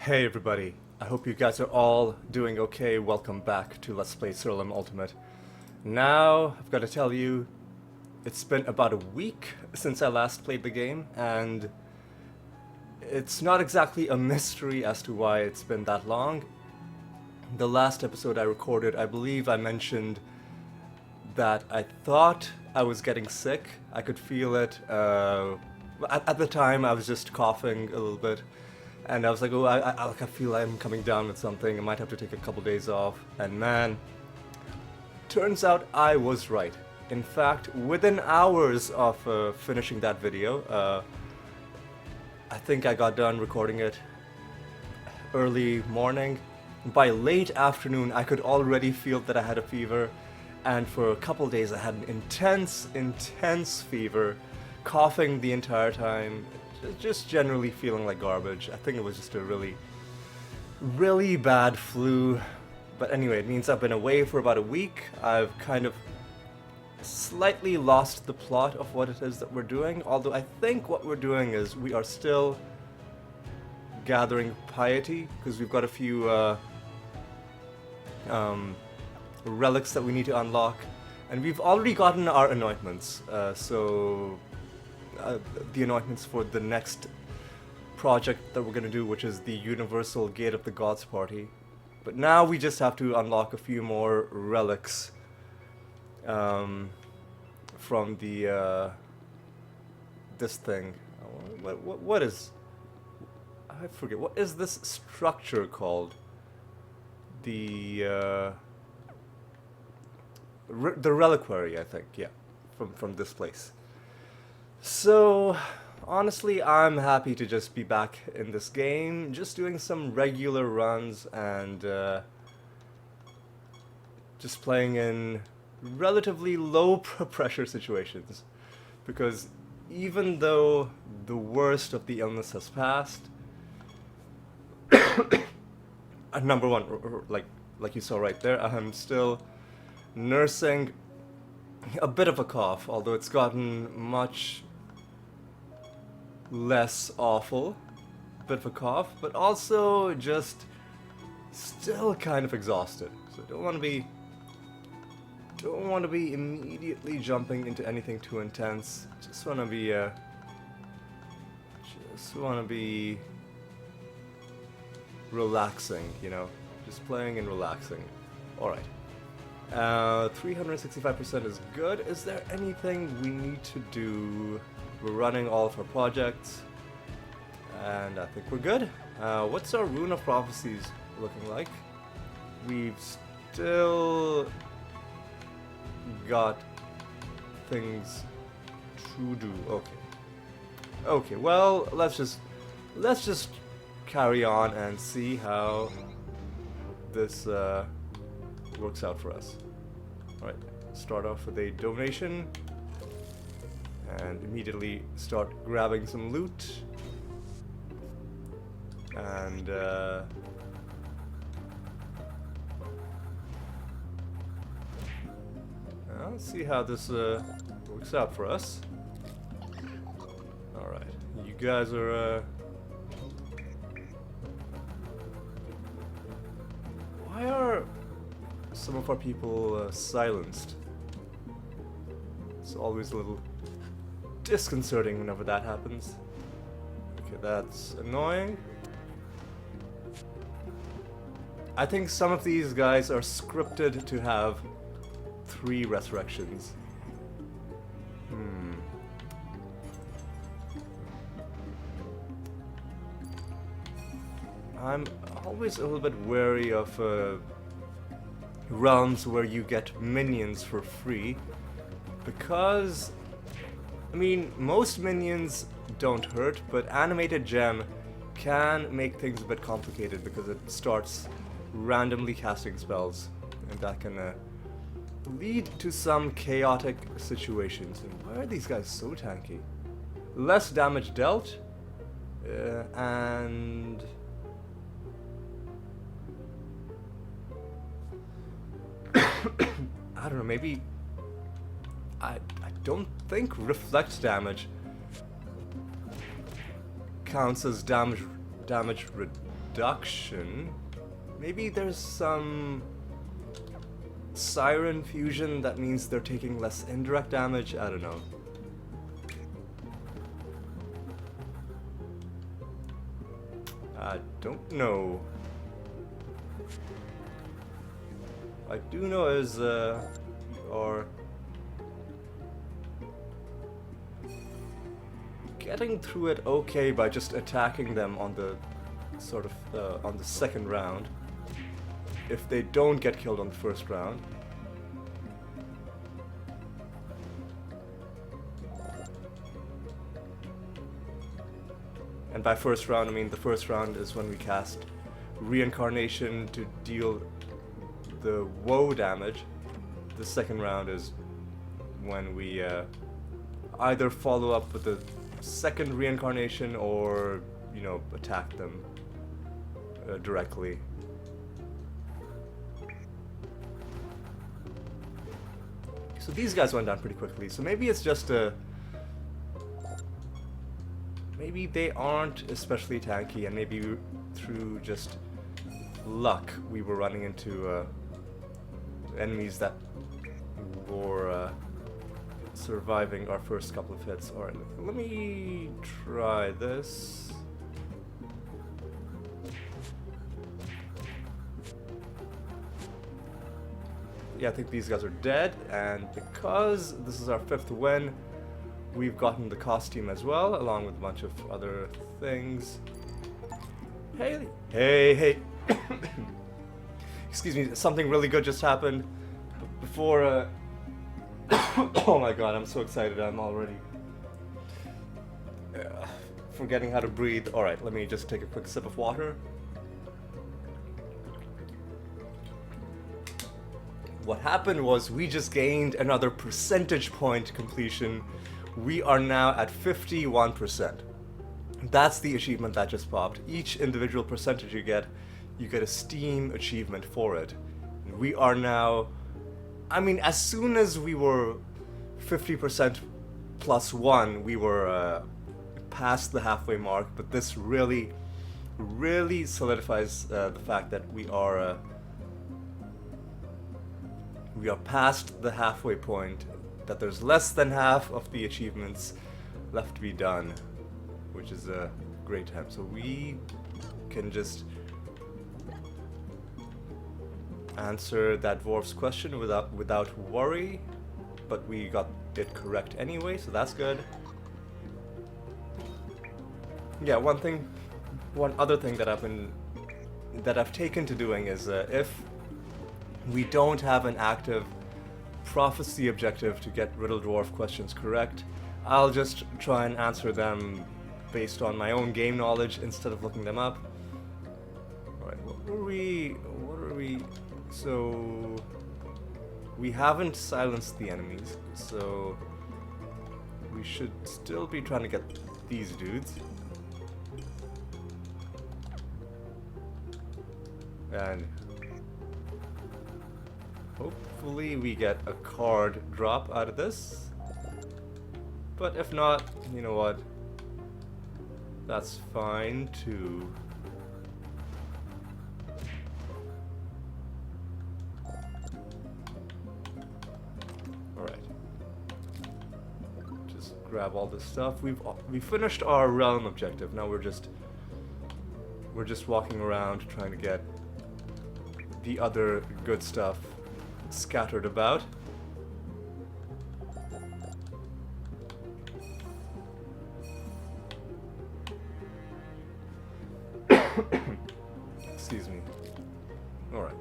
Hey everybody, I hope you guys are all doing okay. Welcome back to Let's Play Siralim Ultimate. Now, I've got to tell you, it's been about a week since I last played the game, and it's not exactly a mystery as to why it's been that long. The last episode I recorded, I believe I mentioned that I thought I was getting sick. I could feel it. At the time, I was just coughing a little bit. And I was like, oh, I feel I'm coming down with something. I might have to take a couple days off. And man, turns out I was right. In fact, within hours of finishing that video, I think I got done recording it early morning. By late afternoon, I could already feel that I had a fever. And for a couple days, I had an intense fever, coughing the entire time. Just generally feeling like garbage. I think it was just a really bad flu. But anyway, it means I've been away for about a week. I've kind of slightly lost the plot of what it is that we're doing. Although I think what we're doing is we are still gathering piety, because we've got a few relics that we need to unlock. And we've already gotten our anointments. The anointments for the next project that we're going to do, which is the Universal Gate of the Gods party. But now we just have to unlock a few more relics from the this thing. What is, I forget, what is this structure called? The reliquary, I think, yeah, from this place. So, honestly, I'm happy to just be back in this game, just doing some regular runs and just playing in relatively low pressure situations. Because even though the worst of the illness has passed, number one, like you saw right there, I'm still nursing a bit of a cough, although it's gotten much less awful. Bit of a cough, but also just still kind of exhausted. So don't want to be immediately jumping into anything too intense. Just want to be relaxing, you know, just playing and relaxing. All right. 365% is good. Is there anything we need to do? We're running all of our projects, and I think we're good. What's our Rune of Prophecies looking like? We've still got things to do. Okay, well, let's just carry on and see how this works out for us. Alright, start off with a donation and immediately start grabbing some loot. And let's see how this works out for us. Alright, you guys are why are some of our people silenced? It's always a little disconcerting whenever that happens. Okay, that's annoying. I think some of these guys are scripted to have 3 resurrections. I'm always a little bit wary of realms where you get minions for free, because I mean, most minions don't hurt, but animated gem can make things a bit complicated because it starts randomly casting spells, and that can lead to some chaotic situations. And why are these guys so tanky? Less damage dealt, and I don't know, maybe I don't think reflect damage counts as damage damage reduction. Maybe there's some siren fusion that means they're taking less indirect damage. I don't know. I don't know. I do know is or getting through it okay by just attacking them on the sort of on the second round if they don't get killed on the first round. And by first round I mean the first round is when we cast Reincarnation to deal the woe damage. The second round is when we either follow up with the second Reincarnation or, you know, attack them directly. So these guys went down pretty quickly, so maybe it's just a... maybe they aren't especially tanky, and maybe through just luck we were running into enemies that were surviving our first couple of hits. Alright, let me try this. Yeah, I think these guys are dead, and because this is our 5th win, we've gotten the costume as well, along with a bunch of other things. Hey! Hey, hey! Excuse me, something really good just happened. Before, oh my god, I'm so excited, I'm already forgetting how to breathe. Alright, let me just take a quick sip of water. What happened was we just gained another percentage point completion. We are now at 51%. That's the achievement that just popped. Each individual percentage you get a Steam achievement for it. We are now, I mean, as soon as we were 50% plus 1, we were past the halfway mark, but this really solidifies the fact that we are past the halfway point, that there's less than half of the achievements left to be done, which is a great time. So we can just answer that dwarf's question without worry, but we got it correct anyway, so that's good. Yeah, one other thing that I've taken to doing is if we don't have an active prophecy objective to get Riddle Dwarf questions correct, I'll just try and answer them based on my own game knowledge instead of looking them up. Alright, what are we... So... we haven't silenced the enemies, so... we should still be trying to get these dudes. And... hopefully we get a card drop out of this. But if not, you know what? That's fine too. Alright. Just grab all this stuff. We finished our realm objective. Now we're just walking around trying to get the other good stuff scattered about. Excuse me. Alright.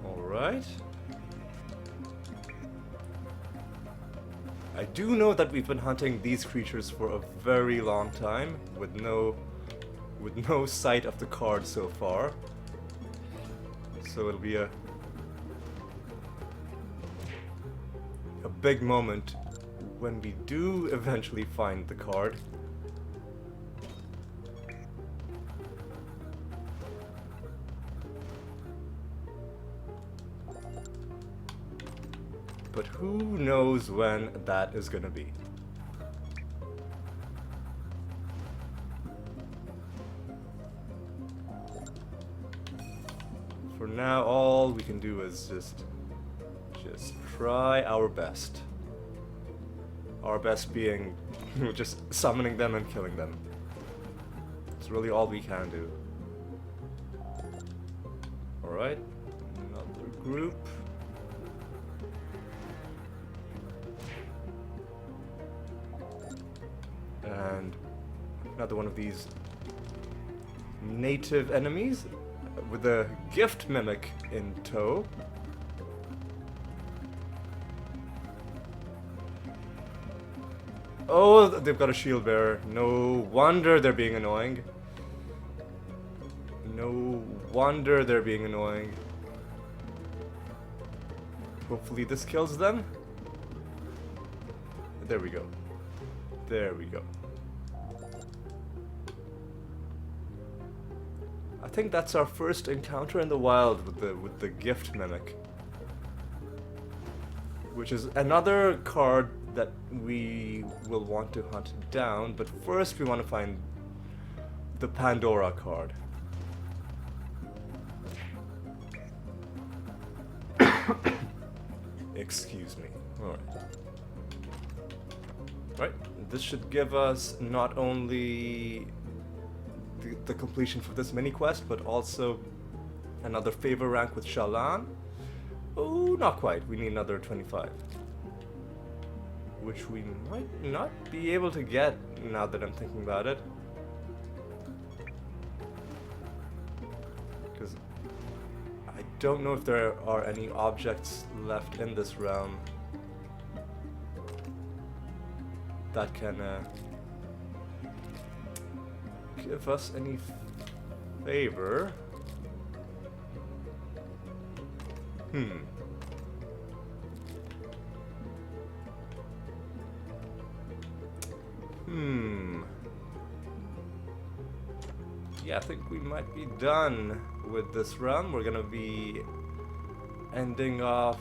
Alright. I do know that we've been hunting these creatures for a very long time with no sight of the card so far. So it'll be a big moment when we do eventually find the card. But who knows when that is gonna be. For now, all we can do is just try our best. Our best being just summoning them and killing them. It's really all we can do. Alright, another group. And another one of these native enemies with a gift mimic in tow. Oh, they've got a shield bearer. No wonder they're being annoying. No wonder they're being annoying. Hopefully this kills them. There we go. There we go. I think that's our first encounter in the wild with the gift mimic, which is another card that we will want to hunt down, but first we want to find the Pandora card. Excuse me. Alright. Right, this should give us not only the completion for this mini quest, but also another favor rank with Shalan. Oh, not quite. We need another 25. Which we might not be able to get now that I'm thinking about it. Because I don't know if there are any objects left in this realm that can give us any favor. Yeah, I think we might be done with this realm. We're gonna be ending off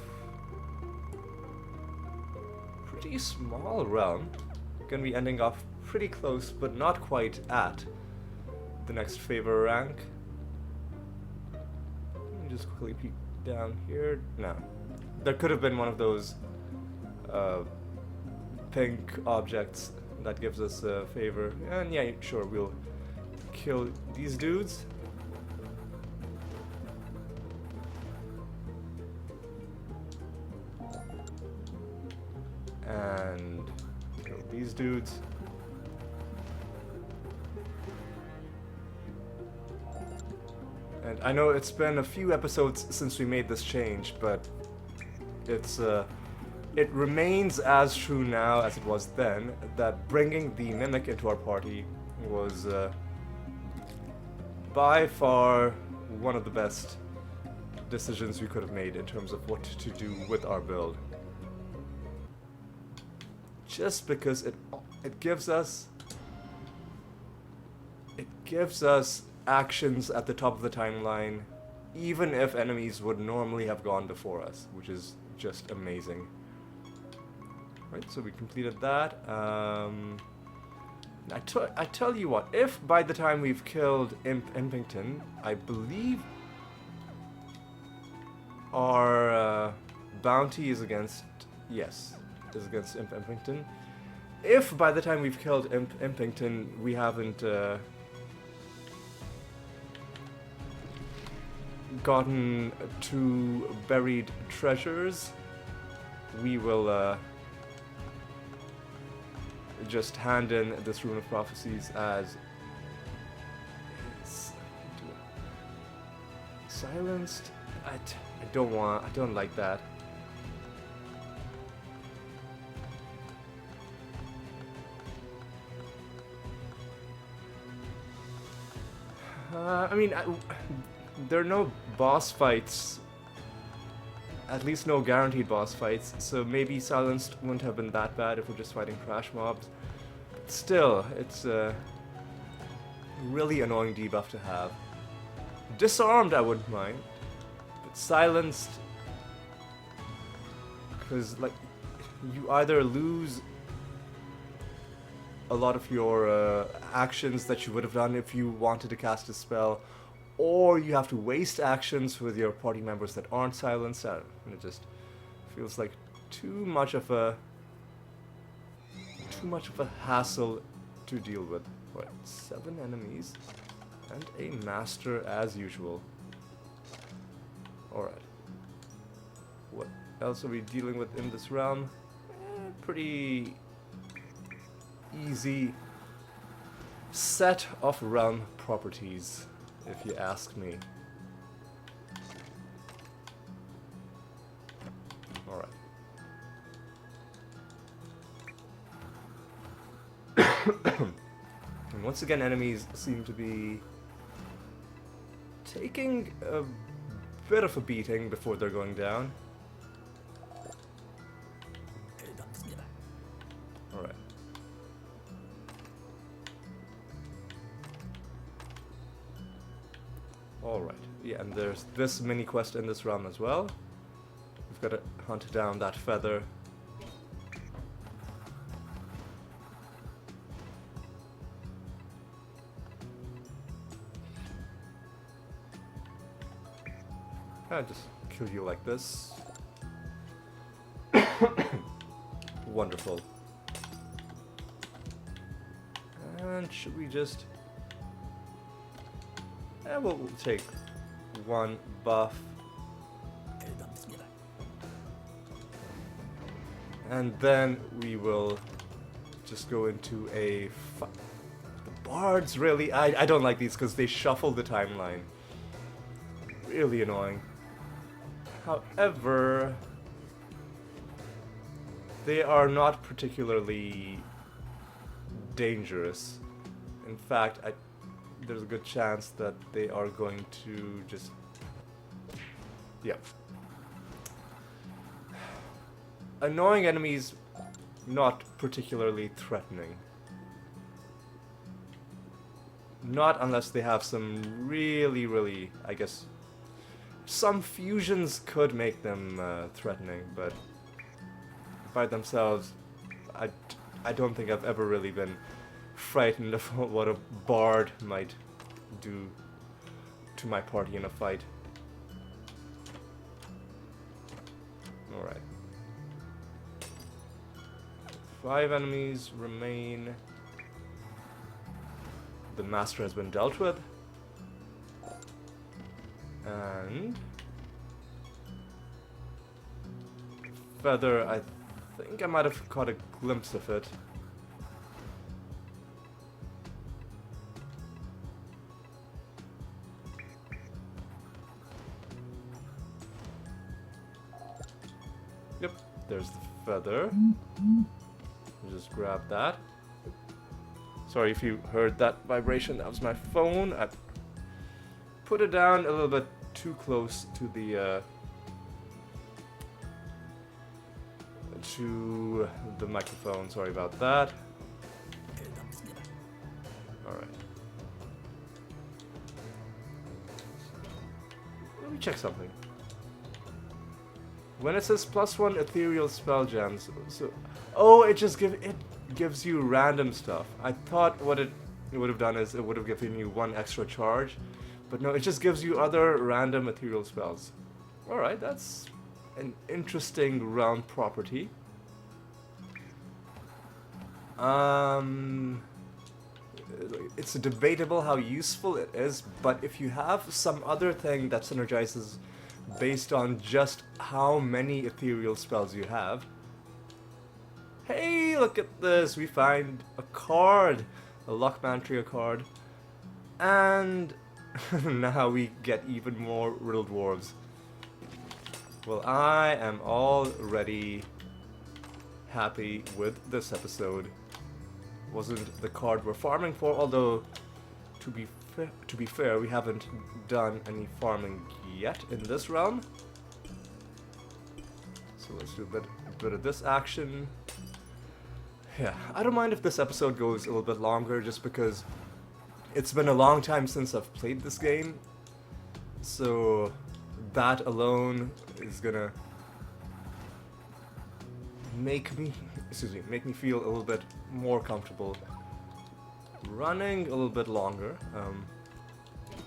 pretty small realm. Gonna be ending off pretty close, but not quite at the next favor rank. Let me just quickly peek down here. No. There could have been one of those pink objects that gives us a favor. And yeah, sure, we'll kill these dudes. And kill these dudes. And I know it's been a few episodes since we made this change, but it remains as true now as it was then, that bringing the Mimic into our party was by far one of the best decisions we could have made in terms of what to do with our build. Just because it gives us actions at the top of the timeline, even if enemies would normally have gone before us, which is just amazing. Right, so we completed that. I tell you what, if by the time we've killed Impington, I believe our bounty is against, yes, is against Impington. If by the time we've killed Impington we haven't gotten 2 buried treasures, we will just hand in this Rune of Prophecies as silenced. I don't like that. I mean, there are no boss fights, at least no guaranteed boss fights, so maybe silenced wouldn't have been that bad if we're just fighting crash mobs. But still, it's a really annoying debuff to have. Disarmed I wouldn't mind, but silenced Because, like, you either lose a lot of your actions that you would have done if you wanted to cast a spell, or you have to waste actions with your party members that aren't silenced. And it just feels like too much of a hassle to deal with. What, 7 enemies and a master as usual. Alright. What else are we dealing with in this realm? Pretty easy set of realm properties, if you ask me. Alright. And once again, enemies seem to be taking a bit of a beating before they're going down. Alright. Alright, yeah, and there's this mini quest in this realm as well. We've got to hunt down that feather. I'll just kill you like this. Wonderful. And should we just... we'll take 1 buff. And then we will just go into a... The bards, really? I don't like these because they shuffle the timeline. Really annoying. However, they are not particularly dangerous. In fact, there's a good chance that they are going to just... Yeah. Annoying enemies, not particularly threatening. Not unless they have some really, I guess... Some fusions could make them threatening, but by themselves, I don't think I've ever really been frightened of what a bard might do to my party in a fight. Alright. 5 enemies remain. The master has been dealt with. And feather, I think I might have caught a glimpse of it. Yep, there's the feather. Just grab that. Sorry if you heard that vibration, that was my phone. I put it down a little bit too close to the microphone. Sorry about that. Alright. Let me check something. When it says +1 ethereal spell gems, so oh, it gives you random stuff. I thought what it would have done is it would have given you 1 extra charge. But no, it just gives you other random ethereal spells. Alright, that's an interesting round property. It's debatable how useful it is, but if you have some other thing that synergizes based on just how many ethereal spells you have... Hey, look at this! We find a card! A Lockman Trio card. And... now we get even more Riddle Dwarves. Well, I am already happy with this episode. Wasn't the card we're farming for, although to be fair, we haven't done any farming yet in this realm. So let's do a bit of this action. Yeah, I don't mind if this episode goes a little bit longer, just because it's been a long time since I've played this game, so that alone is gonna make me feel a little bit more comfortable running a little bit longer.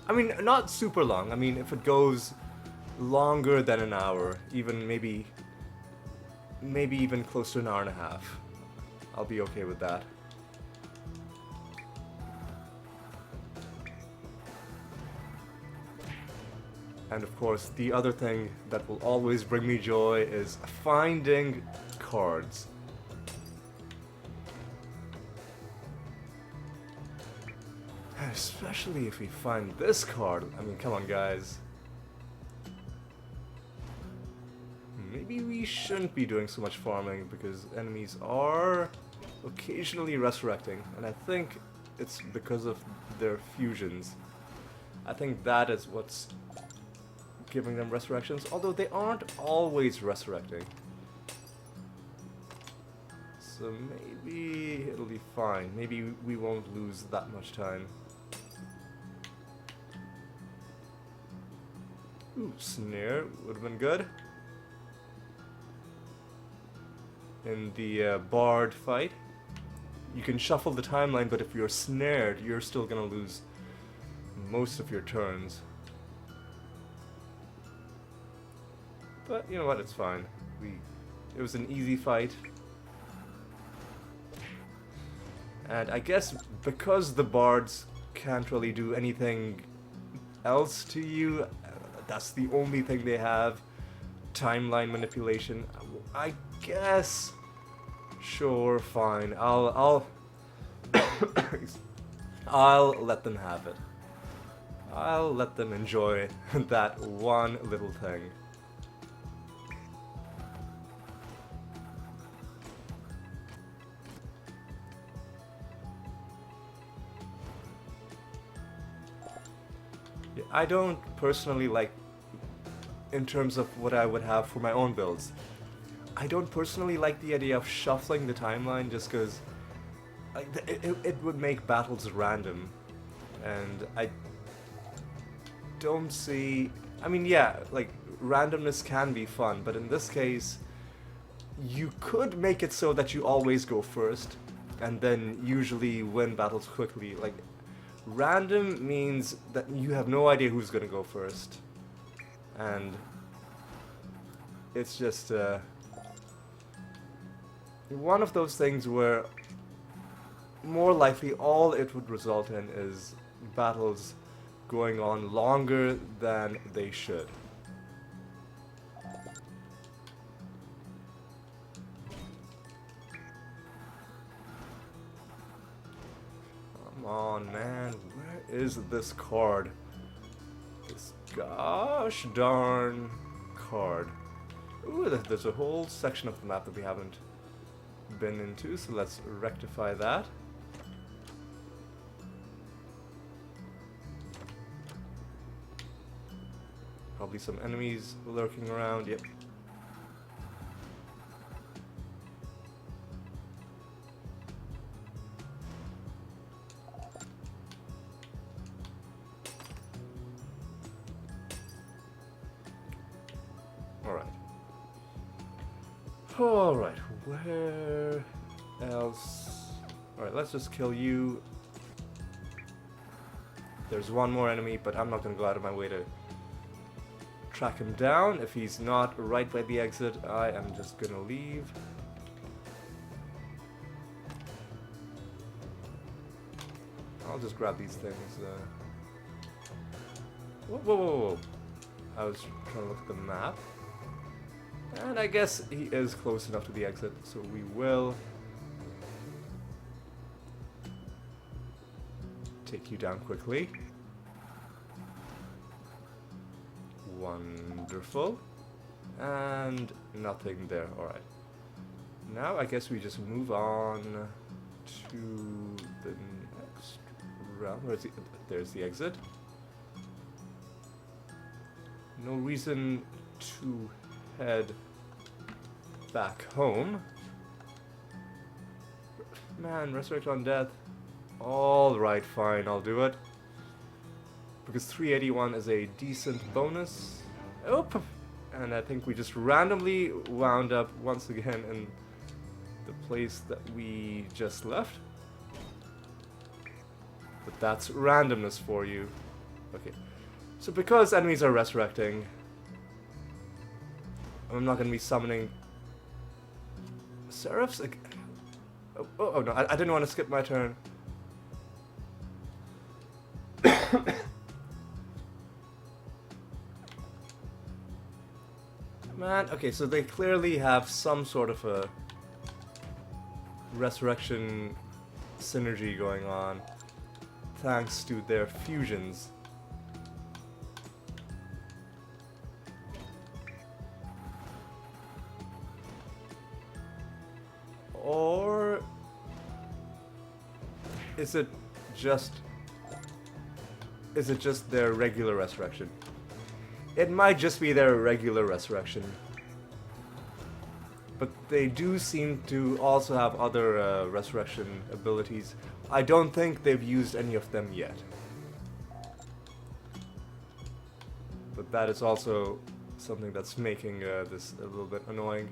I mean, not super long. I mean, if it goes longer than an hour, even maybe even close to an hour and a half, I'll be okay with that. And of course, the other thing that will always bring me joy is finding cards. Especially if we find this card. I mean, come on, guys. Maybe we shouldn't be doing so much farming because enemies are occasionally resurrecting, and I think it's because of their fusions. I think that is what's giving them resurrections, although they aren't always resurrecting. So maybe it'll be fine. Maybe we won't lose that much time. Ooh, snare would have been good. In the bard fight, you can shuffle the timeline, but if you're snared, you're still gonna lose most of your turns. But you know what, it's fine. It was an easy fight. And I guess because the bards can't really do anything else to you, that's the only thing they have. Timeline manipulation. I guess. Sure, fine. I'll I'll let them have it. I'll let them enjoy that one little thing. Yeah, I don't personally like, in terms of what I would have for my own builds, I don't personally like the idea of shuffling the timeline just because it would make battles random, and I don't see. I mean, yeah, like randomness can be fun, but in this case, you could make it so that you always go first, and then usually win battles quickly. Like, random means that you have no idea who's gonna go first, and it's just one of those things where more likely all it would result in is battles going on longer than they should. Come on, man, where is this card? This gosh darn card. Ooh, there's a whole section of the map that we haven't been into, so let's rectify that. Probably some enemies lurking around, yep. Alright, where else? Alright, let's just kill you. There's one more enemy, but I'm not gonna go out of my way to track him down. If he's not right by the exit, I am just gonna leave. I'll just grab these things. Whoa, whoa, whoa, whoa. I was trying to look at the map. And I guess he is close enough to the exit, so we will take you down quickly. Wonderful. And nothing there. Alright. Now I guess we just move on to the next round. Where's there's the exit. No reason to head back home. Man, resurrect on death. Alright, fine, I'll do it. Because 381 is a decent bonus. Oop! And I think we just randomly wound up once again in the place that we just left. But that's randomness for you. Okay. So because enemies are resurrecting, I'm not going to be summoning Seraphs. Oh no, I didn't want to skip my turn. Man, okay, so they clearly have some sort of a resurrection synergy going on, thanks to their fusions. Or is it just their regular resurrection? It might just be their regular resurrection. But they do seem to also have other resurrection abilities. I don't think they've used any of them yet. But that is also something that's making this a little bit annoying.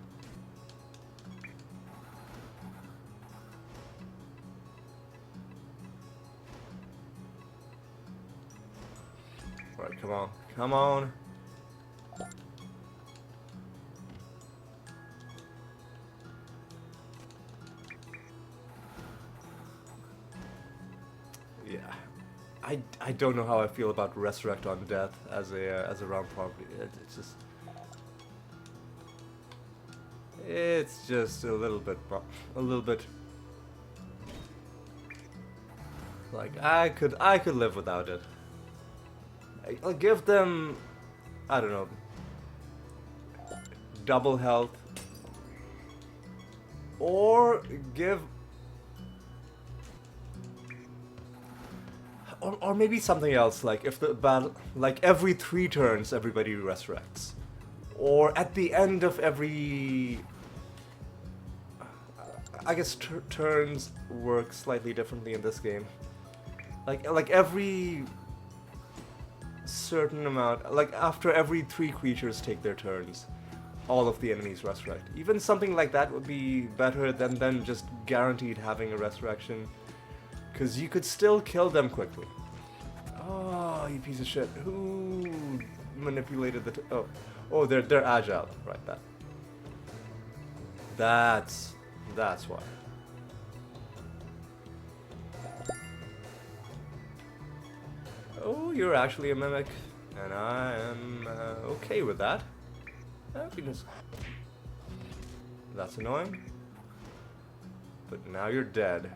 Alright, come on. Come on. Yeah. I don't know how I feel about Resurrect on Death as a round property. It's just a little bit like I could live without it. I'll give them, I don't know, double health, or give, or maybe something else, like if the battle, like every 3 turns everybody resurrects, or at the end of every, I guess turns work slightly differently in this game, like every certain amount, like after every 3 creatures take their turns, all of the enemies resurrect. Even something like that would be better than just guaranteed having a resurrection, because you could still kill them quickly. Oh, you piece of shit! Who manipulated the? Oh, they're agile, right? That's why. Oh, you're actually a mimic, and I am okay with that. Happiness. That's annoying. But now you're dead.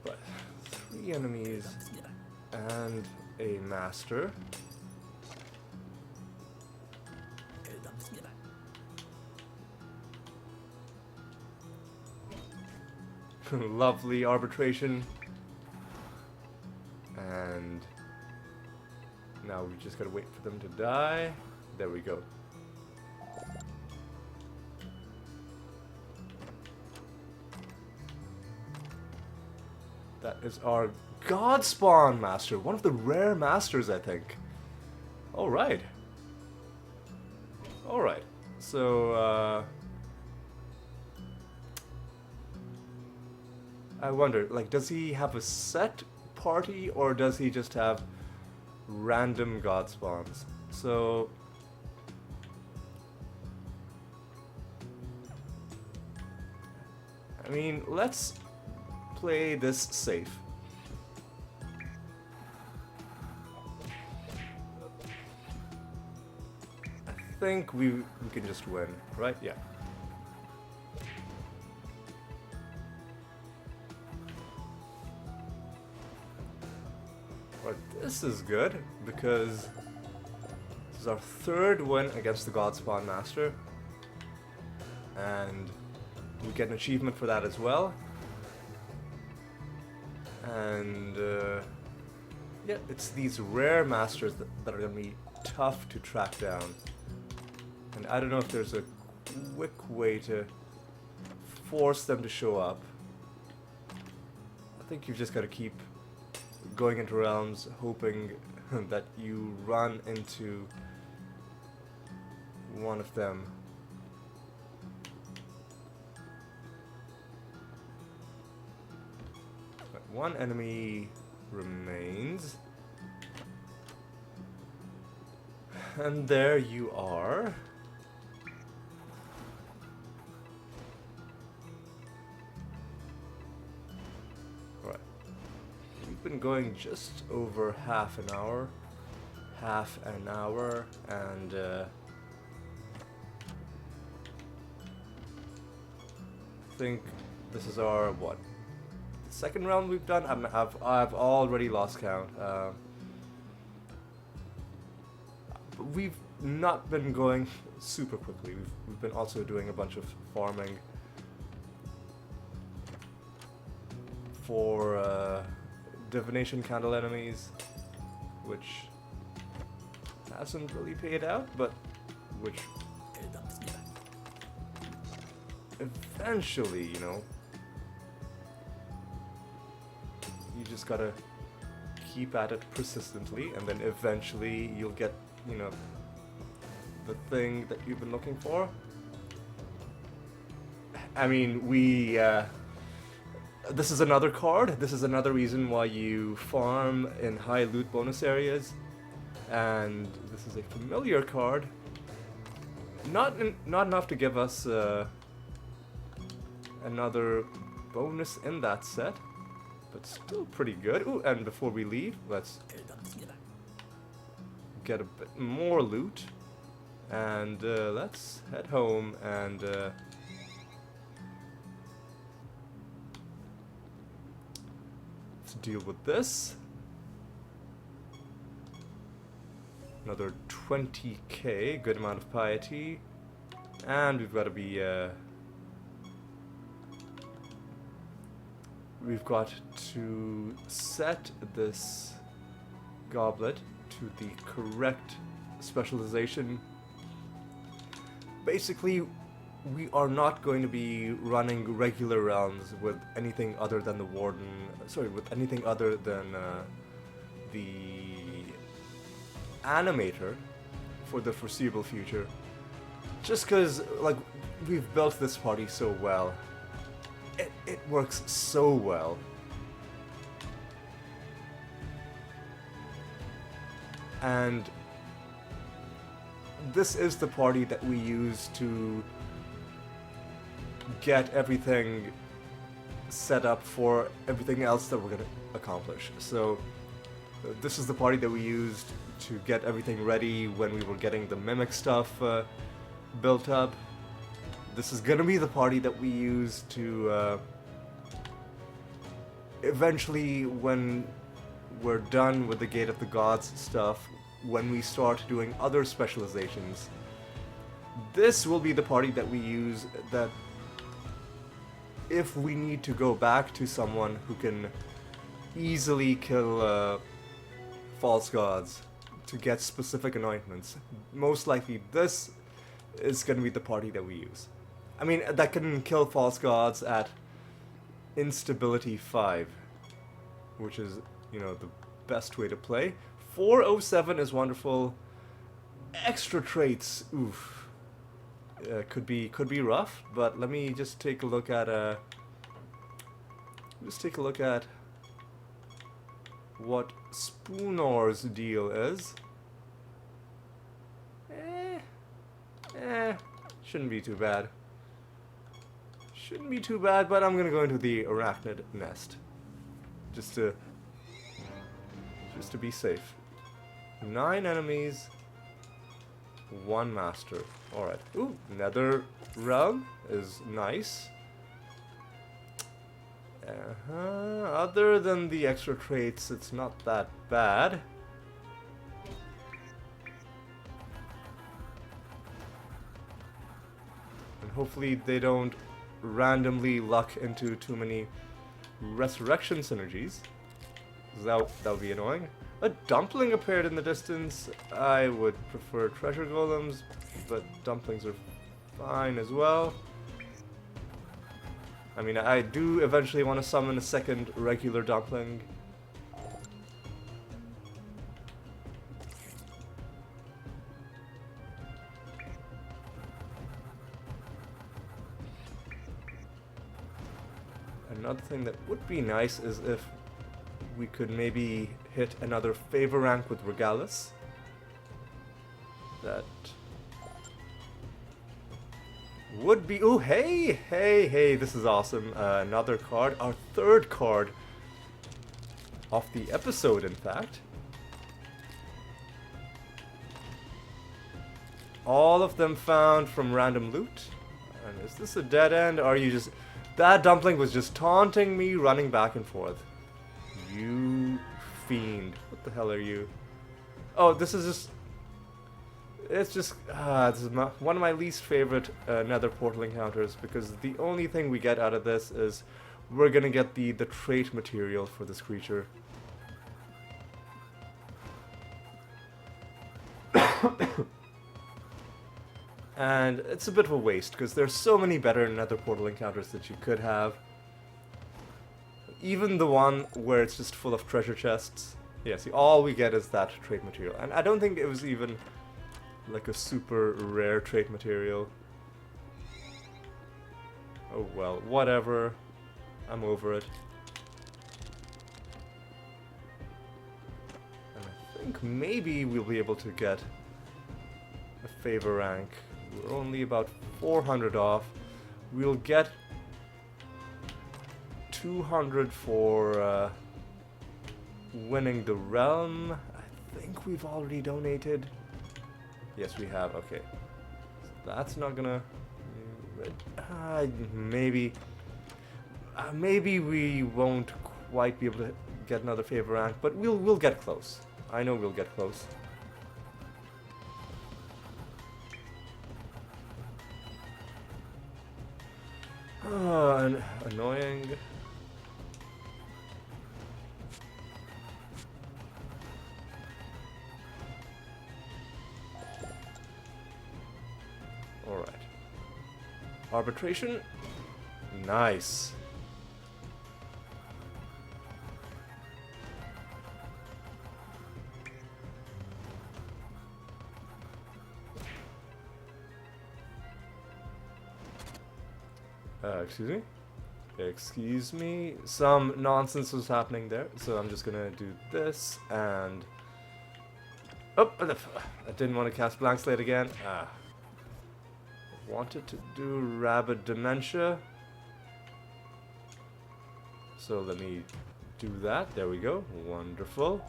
But 3 enemies and a master. Lovely arbitration. And now we just gotta wait for them to die. There we go. That is our Godspawn Master, one of the rare masters, I think. Alright. Alright. So, I wonder, like, does he have a set party, or does he just have random god spawns? So I mean, let's play this safe. I think we can just win, right? Yeah. But this is good, because this is our 3rd win against the Godspawn Master. And we get an achievement for that as well. And yeah, it's these rare masters that are going to be tough to track down. And I don't know if there's a quick way to force them to show up. I think you've just got to keep going into realms hoping that you run into one of them. But one enemy remains. And there you are. Right. We've been going just over half an hour. And I think this is our, what, second round we've done? I've already lost count. We've not been going super quickly. We've been also doing a bunch of farming for divination candle enemies, which hasn't really paid out, but which eventually, you know, you just gotta keep at it persistently, and then eventually you'll get, you know, the thing that you've been looking for. I mean, this is another card. This is another reason why you farm in high loot bonus areas, and this is a familiar card. Not enough to give us another bonus in that set, but still pretty good. Ooh, and before we leave, let's get a bit more loot, and let's head home and let's deal with this. Another 20k, good amount of piety, and we've got to be we've got to set this goblet to the correct specialization. Basically, we are not going to be running regular rounds with anything other than the warden, with anything other than the animator for the foreseeable future. Just because, like, we've built this party so well. It works so well. And this is the party that we use to get everything set up for everything else that we're going to accomplish. So this is the party that we used to get everything ready when we were getting the mimic stuff built up. This is going to be the party that we use to eventually, when we're done with the Gate of the Gods stuff, when we start doing other specializations, this will be the party that we use, that if we need to go back to someone who can easily kill false gods to get specific anointments, most likely this is going to be the party that we use. I mean, that can kill false gods at instability 5, which is, you know, the best way to play. 407 is wonderful. Extra traits, oof, could be rough. But let me just take a look at what Spoonor's deal is. Shouldn't be too bad. Shouldn't be too bad, but I'm gonna go into the arachnid nest just to be safe. 9 enemies, 1 master. Alright. Ooh, nether realm is nice. Other than the extra traits, it's not that bad. And hopefully they don't randomly luck into too many resurrection synergies. That would be annoying. A dumpling appeared in the distance. I would prefer treasure golems, but dumplings are fine as well. I mean, I do eventually want to summon a second regular dumpling. another thing that would be nice is if we could maybe hit another favor rank with Regalis. That would be... Oh, hey, this is awesome. Another card, our third card of the episode, in fact. All of them found from random loot. And is this a dead end? Or are you just... That dumpling was just taunting me, running back and forth. You fiend. What the hell are you? Oh, this is just... It's just... this is one of my least favorite nether portal encounters, because the only thing we get out of this is we're gonna get the trait material for this creature. And it's a bit of a waste, because there's so many better nether portal encounters that you could have. Even the one where it's just full of treasure chests. Yeah, see, all we get is that trait material. And I don't think it was even like a super rare trait material. Oh well, whatever. I'm over it. And I think maybe we'll be able to get a favor rank. We're only about 400 off. We'll get 200 for winning the realm. I think we've already donated. Yes, we have. Okay. So that's not gonna... maybe... maybe we won't quite be able to get another favor rank, but we'll get close. I know we'll get close. Annoying. Alright. Arbitration? Nice. Excuse me? Excuse me? Some nonsense was happening there, so I'm just gonna do this, and... Oh! I didn't want to cast Blank Slate again. Wanted to do Rabid Dementia. So let me do that. There we go. Wonderful.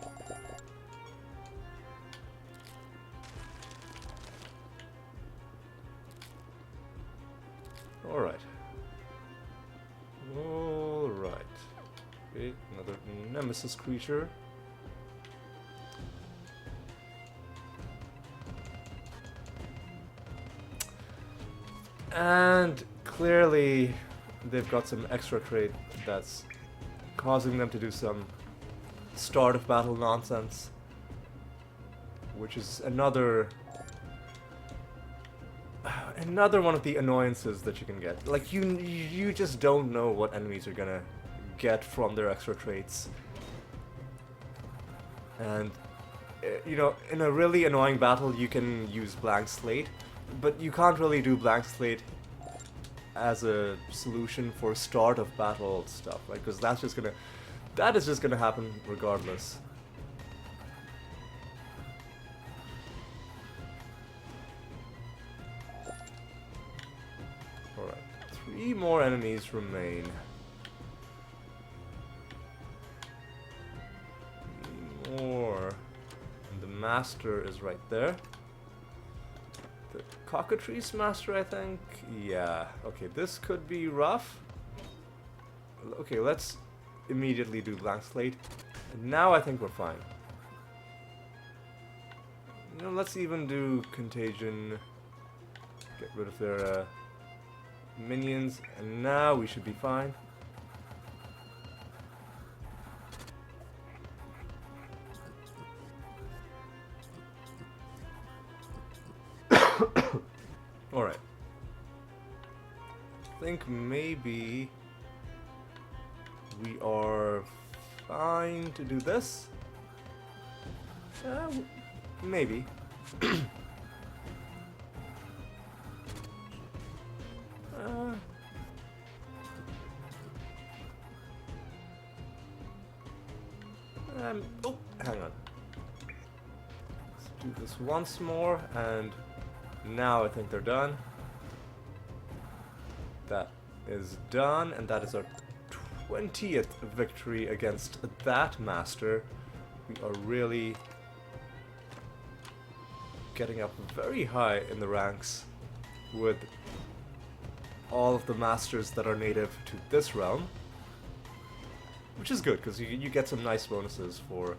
Alright. Alright. Okay, another Nemesis creature. And clearly they've got some extra trait that's causing them to do some start of battle nonsense, which is another one of the annoyances that you can get. Like, you just don't know what enemies are gonna get from their extra traits. And you know, in a really annoying battle you can use Blank Slate, but you can't really do Blank Slate as a solution for start of battle stuff, right? Because that is just gonna happen regardless. Alright, 3 more enemies remain. 3 more. And the master is right there. The Cockatrice Master, I think? Yeah. Okay, this could be rough. Okay, let's immediately do Blank Slate. And now I think we're fine. You know, let's even do Contagion. Get rid of their minions. And now we should be fine. Alright. I think maybe we are fine to do this. Maybe. do this once more, and now I think they're done. That is done, and that is our 20th victory against that master. We are really getting up very high in the ranks with all of the masters that are native to this realm, which is good because you get some nice bonuses for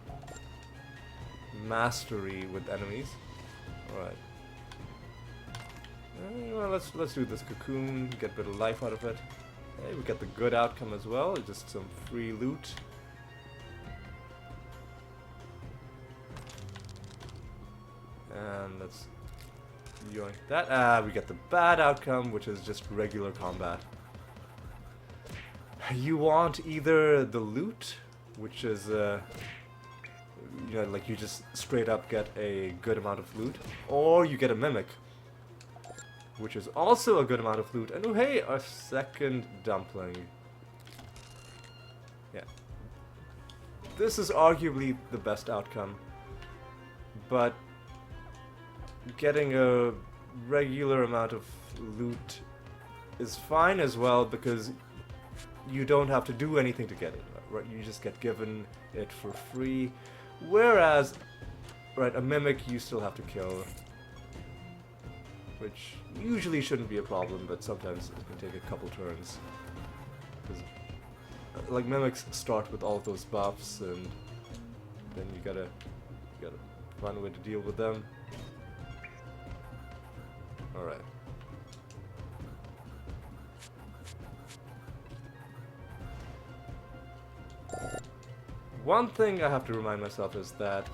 mastery with enemies. Alright. Well, let's do this cocoon, get a bit of life out of it. Hey, we get the good outcome as well, just some free loot. And let's yoink that. We get the bad outcome, which is just regular combat. You want either the loot, which is you know, like you just straight up get a good amount of loot, or you get a mimic, which is also a good amount of loot. And oh hey, our second dumpling. Yeah. This is arguably the best outcome, but getting a regular amount of loot is fine as well, because you don't have to do anything to get it, right? You just get given it for free. Whereas, right, a mimic you still have to kill, which usually shouldn't be a problem, but sometimes it can take a couple turns. Because, like, mimics start with all of those buffs, and then you gotta find a way to deal with them. Alright. One thing I have to remind myself is that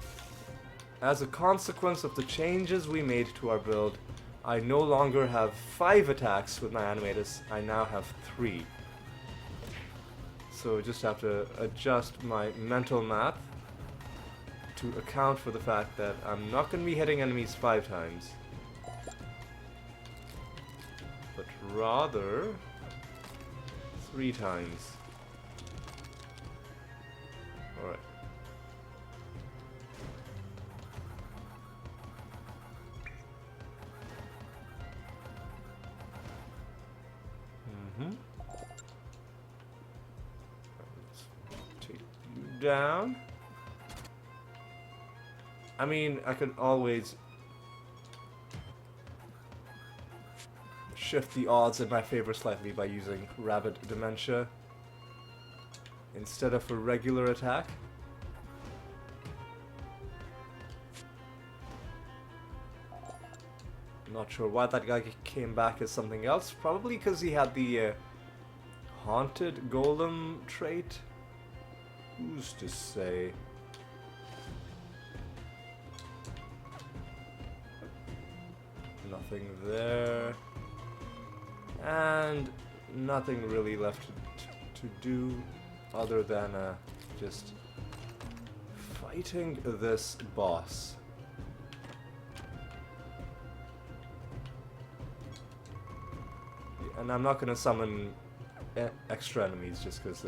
as a consequence of the changes we made to our build, I no longer have 5 attacks with my animators, I now have 3. So just have to adjust my mental math to account for the fact that I'm not going to be hitting enemies 5 times, but rather 3 times. Alright. Let's take you down. I mean, I could always shift the odds in my favor slightly by using Rabid Dementia instead of a regular attack. Not sure why that guy came back as something else. Probably because he had the Haunted Golem trait. Who's to say? Nothing there. And nothing really left to do other than just fighting this boss. And I'm not going to summon extra enemies just because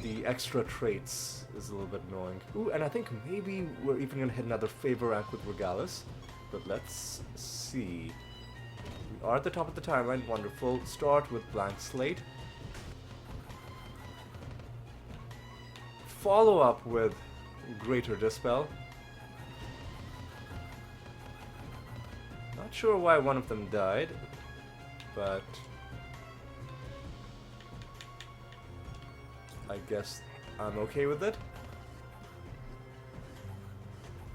the extra traits is a little bit annoying. Ooh, and I think maybe we're even going to hit another favor rank with Regalis. But let's see. We are at the top of the timeline. Wonderful. Start with Blank Slate. Follow up with Greater Dispel. Not sure why one of them died, but I guess I'm okay with it.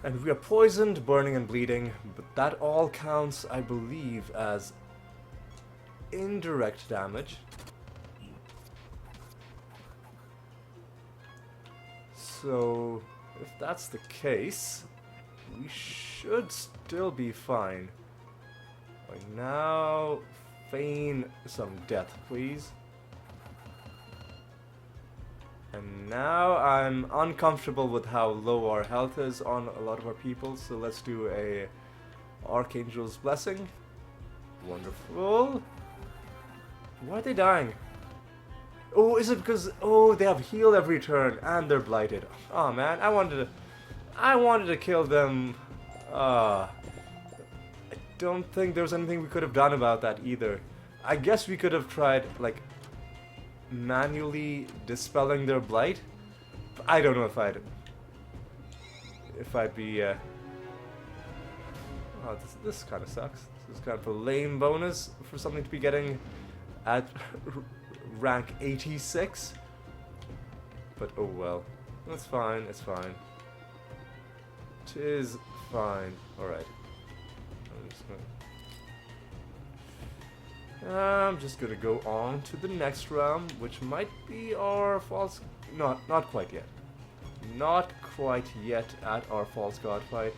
And we are poisoned, burning, and bleeding, but that all counts, I believe, as indirect damage. So, if that's the case, we should still be fine. Right now, feign some death, please. And now I'm uncomfortable with how low our health is on a lot of our people, so let's do a Archangel's Blessing. Wonderful. Why are they dying? Oh, is it because they have heal every turn and they're blighted? Oh man, I wanted to kill them I don't think there was anything we could have done about that either. I guess we could have tried, like, manually dispelling their blight. But I don't know if I'd be, oh, this kind of sucks. This is kind of a lame bonus for something to be getting at rank 86. But oh well. It's fine, it's fine. Tis fine. Alright. I'm just gonna go on to the next round, which might be our false... Not quite yet. Not quite yet at our false god fight.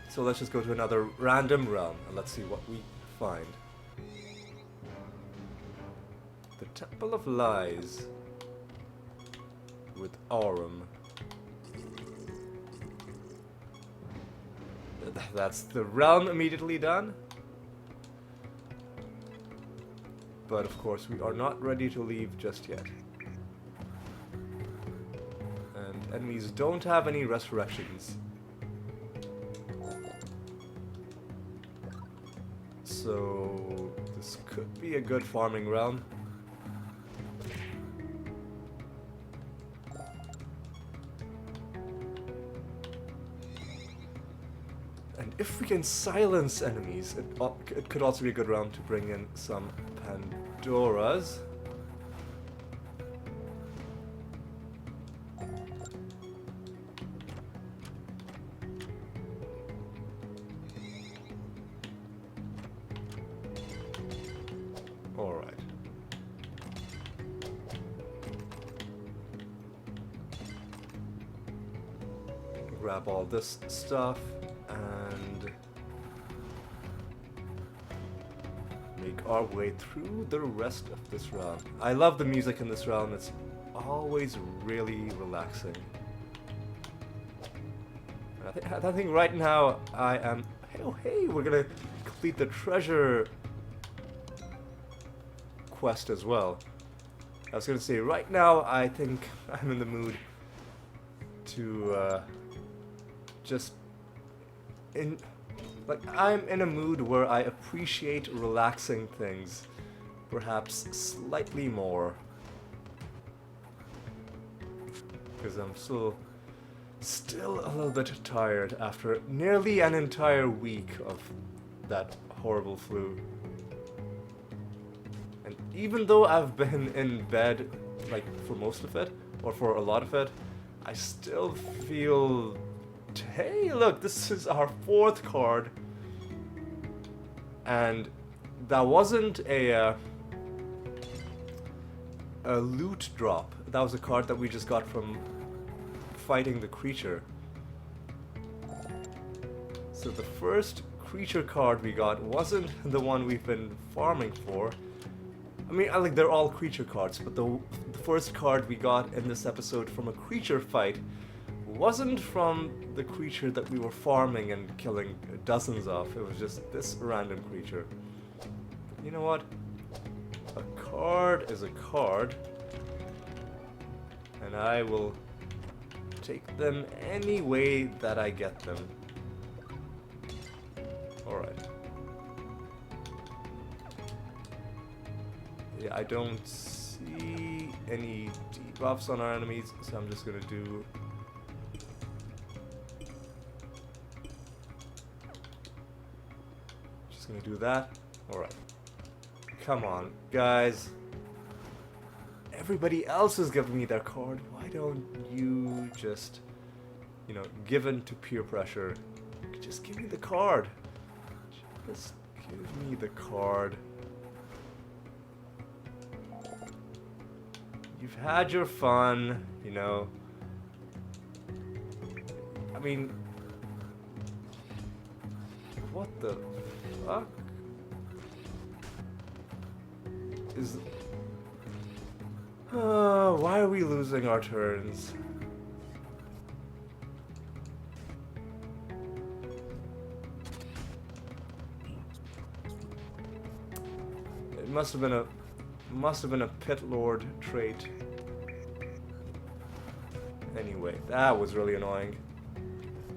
So let's just go to another random realm and let's see what we find. The Temple of Lies with Aurum. That's the realm immediately done. But of course we are not ready to leave just yet. And enemies don't have any resurrections. So this could be a good farming realm. And if we can silence enemies, it could also be a good round to bring in some Pandoras. Alright. Grab all this stuff and make our way through the rest of this round. I love the music in this round, it's always really relaxing. I think right now I am... Oh hey, we're gonna complete the treasure quest as well. I was gonna say, right now I think I'm in the mood to just... I'm in a mood where I appreciate relaxing things, perhaps slightly more. Because I'm still a little bit tired after nearly an entire week of that horrible flu. And even though I've been in bed, like, for most of it, or for a lot of it, I still feel... Hey, look, this is our 4th card. And that wasn't a loot drop. That was a card that we just got from fighting the creature. So the first creature card we got wasn't the one we've been farming for. I mean, they're all creature cards, but the first card we got in this episode from a creature fight wasn't from the creature that we were farming and killing dozens of. It was just this random creature. You know what? A card is a card, and I will take them any way that I get them. Alright. Yeah, I don't see any debuffs on our enemies, so I'm just gonna do... Gonna do that. Alright. Come on, guys. Everybody else is giving me their card. Why don't you just, you know, give in to peer pressure? Just give me the card. Just give me the card. You've had your fun, you know. I mean, what the fuck is... why are we losing our turns? It must have been a pit lord trait. Anyway, that was really annoying.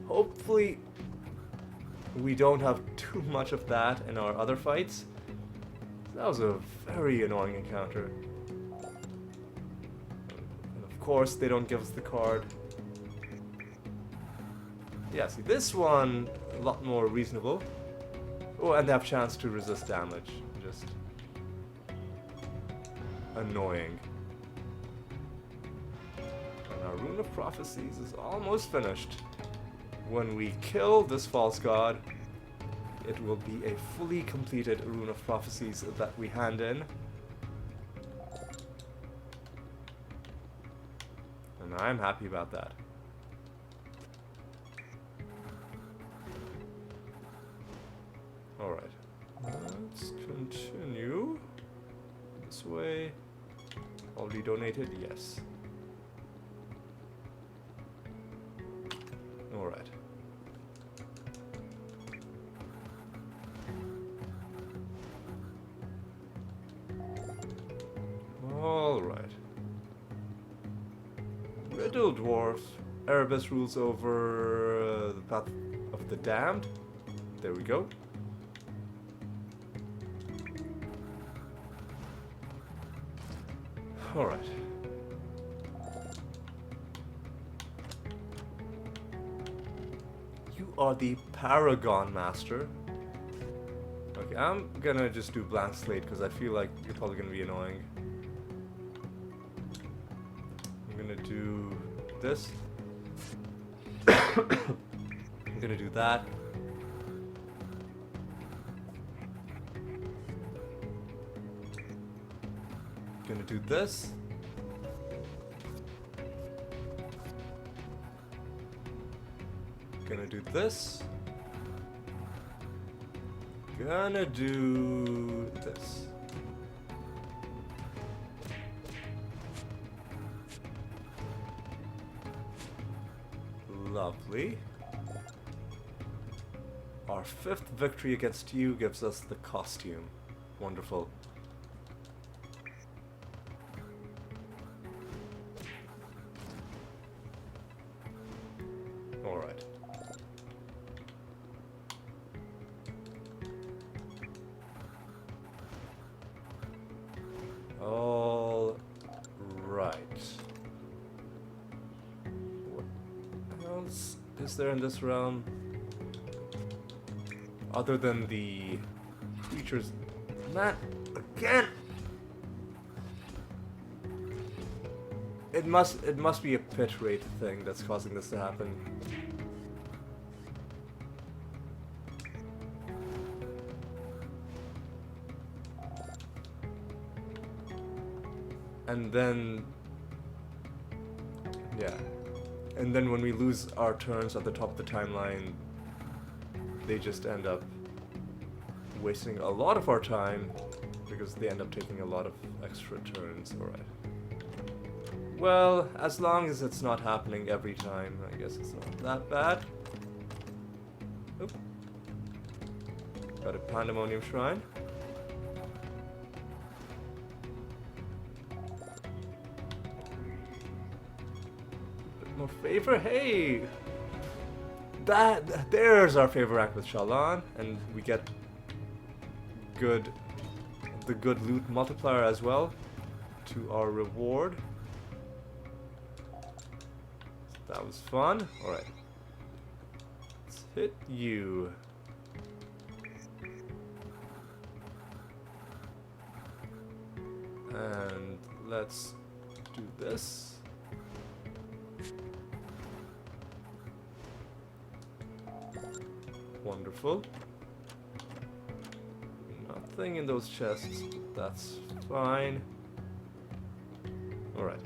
Hopefully we don't have too much of that in our other fights. That was a very annoying encounter. And of course, they don't give us the card. Yeah, see, this one, a lot more reasonable. Oh, and they have chance to resist damage. Just annoying. And our Rune of Prophecies is almost finished. When we kill this false god, it will be a fully completed Rune of Prophecies that we hand in. And I'm happy about that. Alright, let's continue. This way. Already donated? Yes. Alright. Alright. Riddle Dwarf. Erebus rules over the Path of the Damned. There we go. Alright. You are the Paragon Master. Okay, I'm gonna just do Blank Slate because I feel like you're probably gonna be annoying. I'm gonna do this. I'm gonna do that. Gonna do this. Gonna do this. Gonna do this. Lovely. Our 5th victory against you gives us the costume. Wonderful. Alright. All right. What else is there in this realm? Other than the creatures. Man, again! It must be a pit rate thing that's causing this to happen. And then, yeah. And then when we lose our turns at the top of the timeline, they just end up wasting a lot of our time because they end up taking a lot of extra turns. Alright. Well, as long as it's not happening every time, I guess it's not that bad. Oop. Got a Pandemonium Shrine. More favor? Hey! There's our favor rank with Shallan, and we get the good loot multiplier as well to our reward. So that was fun. Alright. Let's hit you. And let's do this. Wonderful. Nothing in those chests, but that's fine. Alright.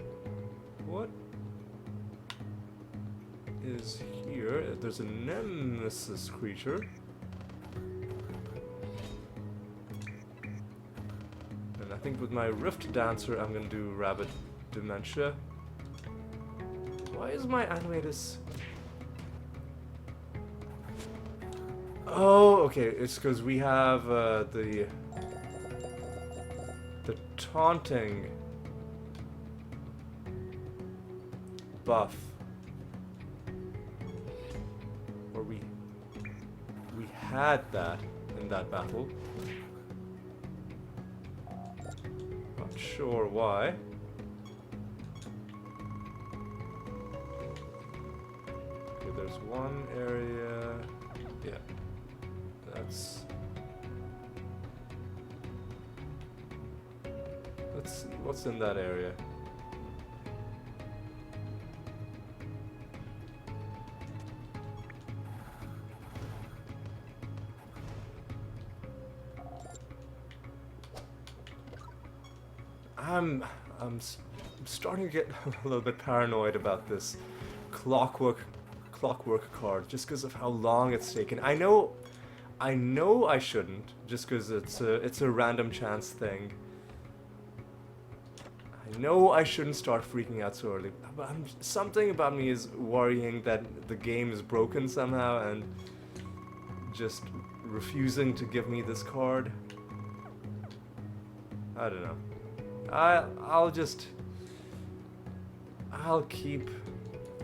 What is here? There's a nemesis creature. And I think with my Rift Dancer, I'm gonna do Rabbit Dementia. Why is my Animatus... Oh, okay, it's because we have the taunting buff Or we had that in that battle. Not sure why. Okay, there's one area. Yeah. That's... Let's see what's in that area. I'm starting to get a little bit paranoid about this clockwork card just because of how long it's taken. I know I shouldn't, just because it's a random chance thing. I know I shouldn't start freaking out so early, but something about me is worrying that the game is broken somehow and just refusing to give me this card. I don't know. I'll keep...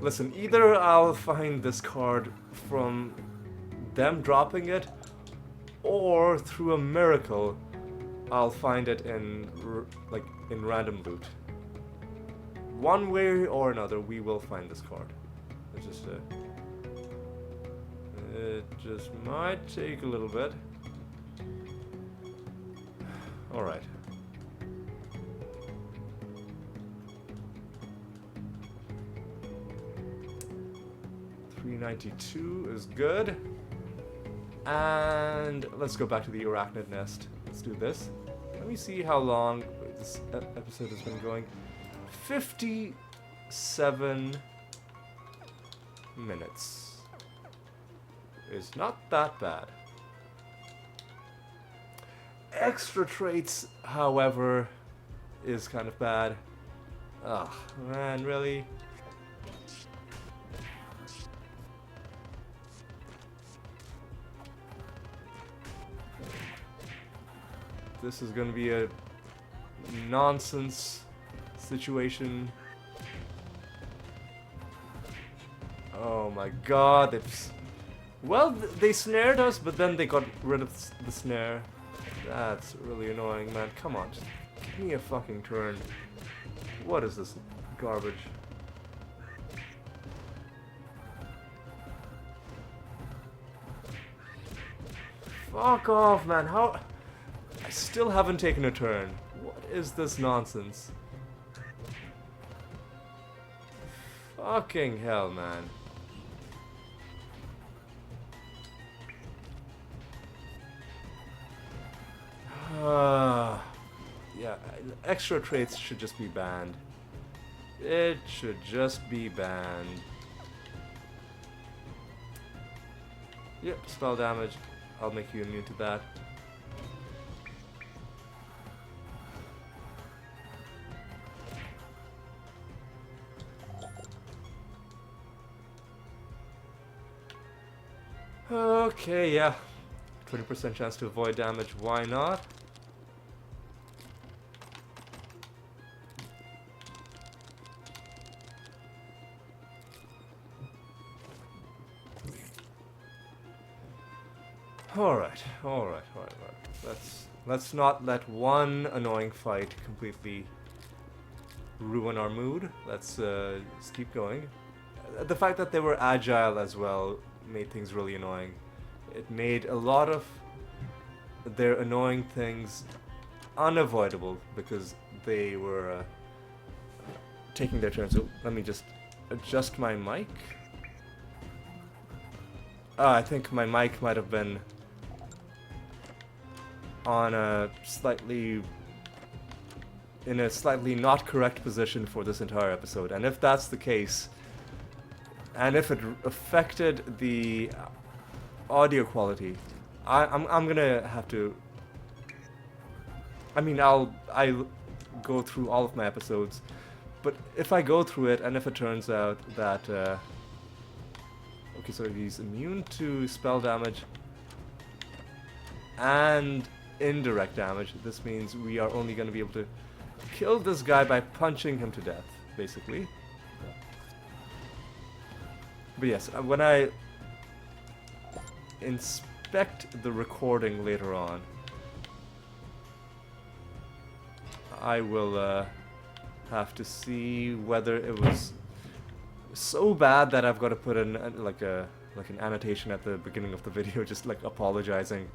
Listen, either I'll find this card from them dropping it, or through a miracle, I'll find it in random loot. One way or another, we will find this card. It's just it just might take a little bit. All right. 392 is good. And let's go back to the arachnid nest. Let's do this. Let me see how long this episode has been going. 57 minutes. It's not that bad. Extra traits, however, is kind of bad. Ugh, man, really? This is gonna be a nonsense situation. Oh my god, they snared us, but then they got rid of the snare. That's really annoying, man. Come on, just give me a fucking turn. What is this garbage? Fuck off, man. How... I still haven't taken a turn. What is this nonsense? Fucking hell, man. Yeah, extra traits should just be banned. It should just be banned. Yep, spell damage. I'll make you immune to that. Okay, yeah. 20% chance to avoid damage, why not? Alright. Let's not let one annoying fight completely ruin our mood. Let's just keep going. The fact that they were agile as well made things really annoying. It made a lot of their annoying things unavoidable because they were taking their turn. So let me just adjust my mic. I think my mic might have been on in a slightly not correct position for this entire episode, and if that's the case, and if it affected the audio quality, I'm gonna have to... I mean, I'll go through all of my episodes, but if I go through it and if it turns out that okay, so he's immune to spell damage and indirect damage. This means we are only going to be able to kill this guy by punching him to death, basically. But yes, when I inspect the recording later on, I will have to see whether it was so bad that I've got to put in like an annotation at the beginning of the video, just like apologizing.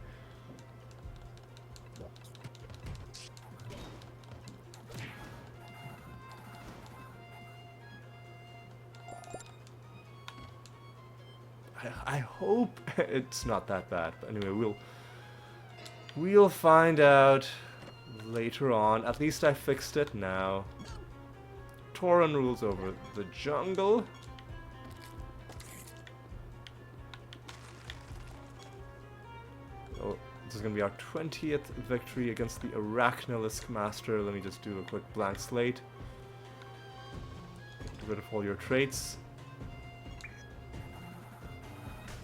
I hope it's not that bad. But anyway, we'll find out later on. At least I fixed it now. Tauren rules over the jungle. Oh, this is going to be our 20th victory against the Arachnolisk Master. Let me just do a quick blank slate. Get rid of all your traits.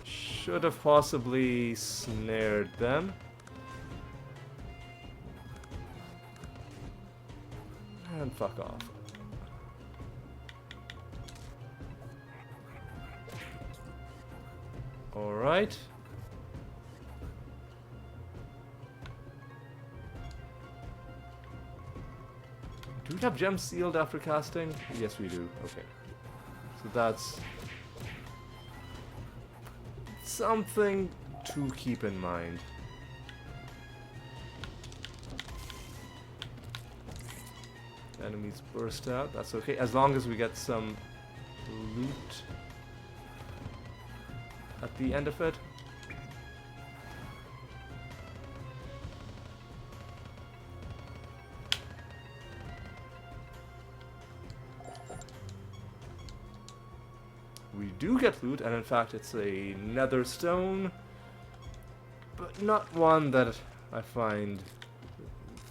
Should have possibly snared them. And fuck off. Alright. Do we have gems sealed after casting? Yes, we do. Okay. So that's something to keep in mind. Enemies burst out. That's okay, as long as we get some loot at the end of it. We do get loot, and in fact it's a nether stone, but not one that I find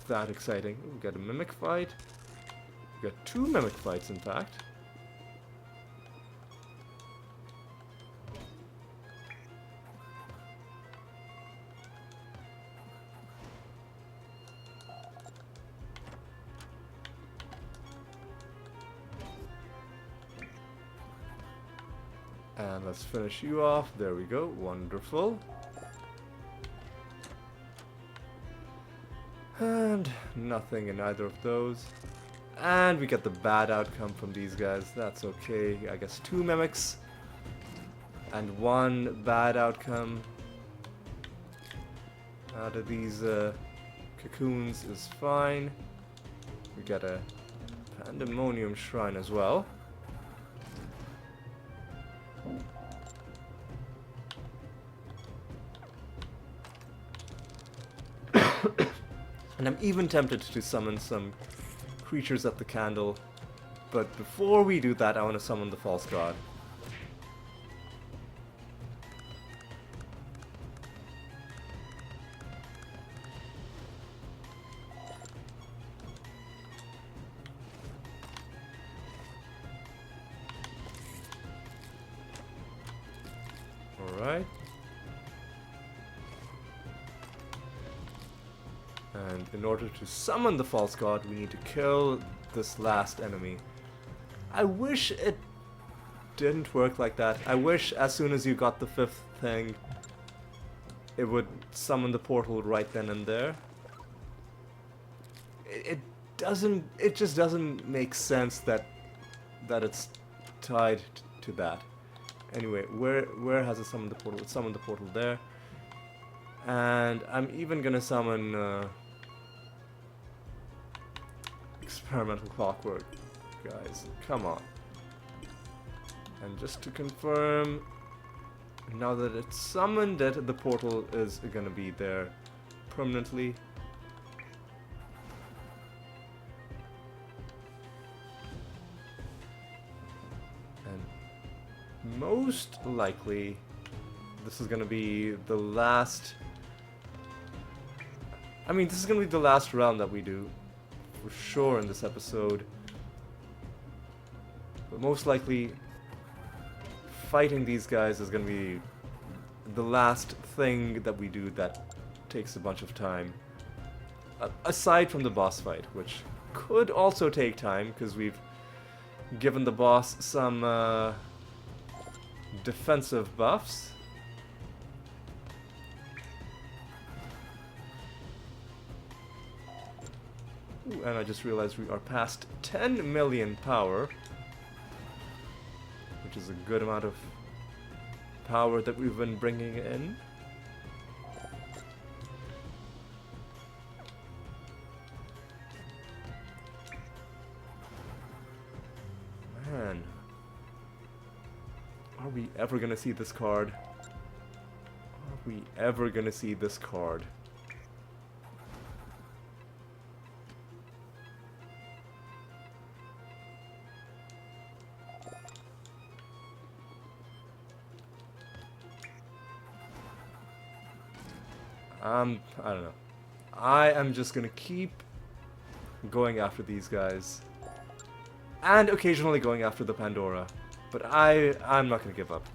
that exciting. Ooh, we got a mimic fight. We got 2 mimic fights, in fact. And let's finish you off. There we go. Wonderful. And nothing in either of those. And we get the bad outcome from these guys. That's okay. I guess 2 mimics and 1 bad outcome out of these cocoons is fine. We get a Pandemonium Shrine as well. And I'm even tempted to summon some creatures at the candle, but before we do that, I want to summon the false god. Alright. And in order to summon the false god, we need to kill this last enemy. I wish it didn't work like that. I wish as soon as you got the 5th thing, it would summon the portal right then and there. It just doesn't make sense that it's tied to that. Anyway, where has it summoned the portal? It summoned the portal there. And I'm even gonna summon experimental clockwork. Guys, come on. And just to confirm, now that it's summoned it, the portal is gonna be there permanently. And most likely, this is gonna be the last... I mean, this is gonna be the last round that we do, for sure, in this episode. But most likely, fighting these guys is gonna be the last thing that we do that takes a bunch of time. Aside from the boss fight, which could also take time, because we've given the boss some defensive buffs. Ooh, and I just realized we are past 10 million power, which is a good amount of power that we've been bringing in. Man, are we ever gonna see this card? Are we ever gonna see this card? I don't know. I am just gonna keep going after these guys. And occasionally going after the Pandora. But I'm not gonna give up.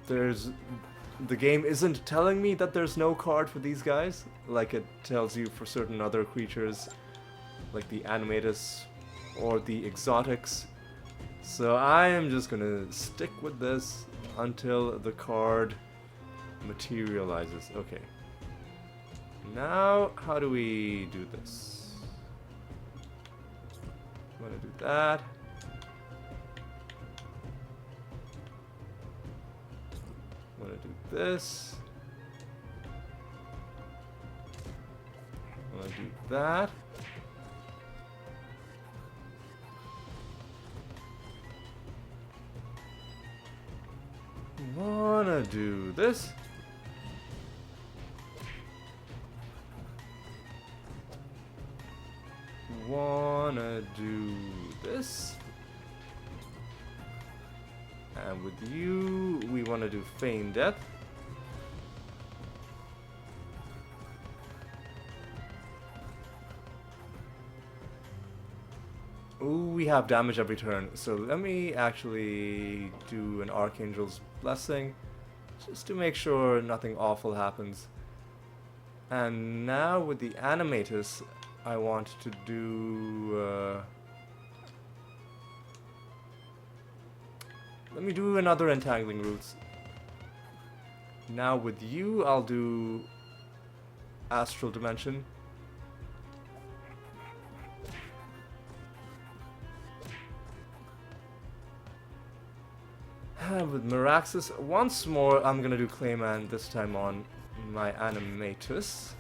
The game isn't telling me that there's no card for these guys, like it tells you for certain other creatures, like the Animatus or the Exotics. So I am just gonna stick with this until the card materializes. Okay. Now, how do we do this? I'm gonna do that. I'm gonna do this. I'm gonna do that. Wanna do this. Wanna do this. And with you, we want to do Feign Death. Ooh, we have damage every turn, so let me actually do an Archangel's Blessing, just to make sure nothing awful happens. And now with the Animatus, I want to do... let me do another Entangling Roots. Now with you, I'll do Astral Dimension. With Meraxis, once more, I'm gonna do Clayman, this time on my Animatus.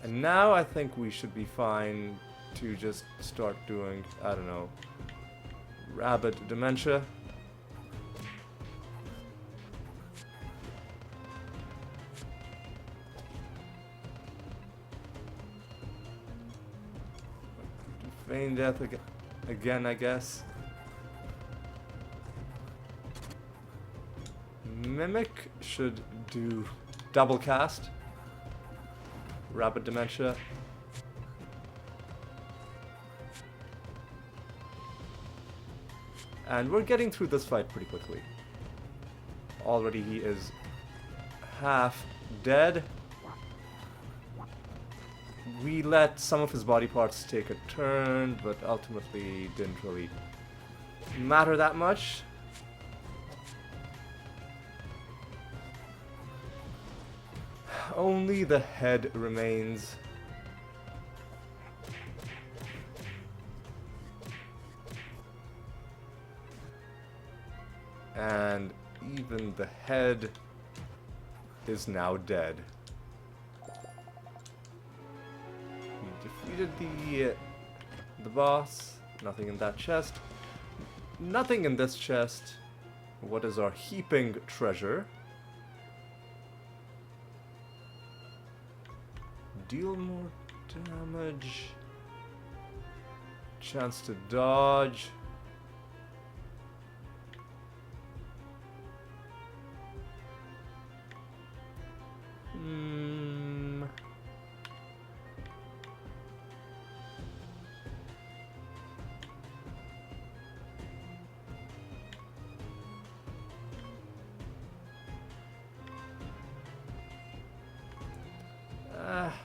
And now I think we should be fine to just start doing, I don't know, Rabbit Dementia. Feign Death again, I guess. Mimic should do double cast. Rapid Dementia. And we're getting through this fight pretty quickly. Already he is half dead. We let some of his body parts take a turn, but ultimately didn't really matter that much. Only the head remains. And even the head is now dead. We defeated the boss. Nothing in that chest. Nothing in this chest. What is our heaping treasure? Deal more damage. Chance to dodge.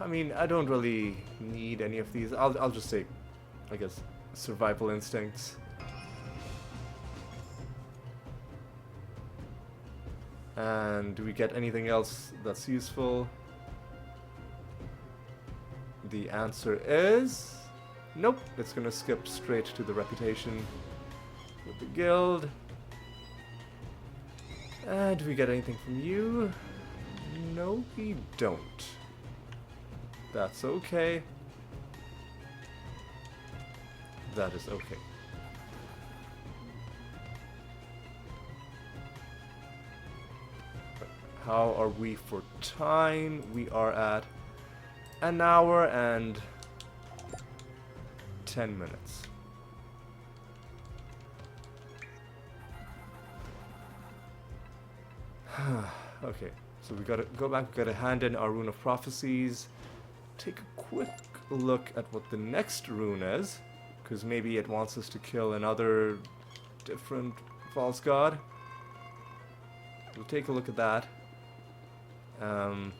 I mean, I don't really need any of these. I'll just take, I guess, survival instincts. And do we get anything else that's useful? The answer is... Nope, it's gonna skip straight to the reputation with the guild. And do we get anything from you? No, we don't. That's okay. That is okay. How are we for time? We are at an hour and 10 minutes. Okay, so we gotta go back, we gotta hand in our Rune of Prophecies. Take a quick look at what the next rune is, because maybe it wants us to kill another different false god. We'll take a look at that. And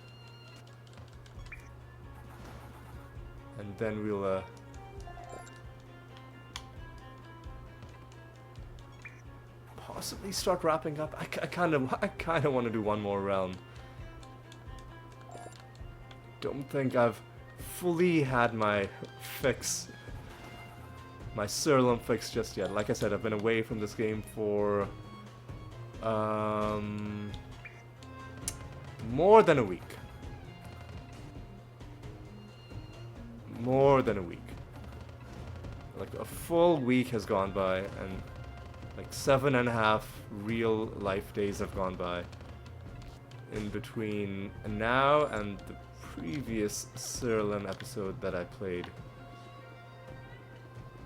then we'll possibly start wrapping up. I kind of want to do one more realm. Don't think I've fully had my fix, my Siralim fix just yet. Like I said, I've been away from this game for more than a week. More than a week. Like a full week has gone by, and like 7.5 real life days have gone by in between now and the previous Siralim episode that I played.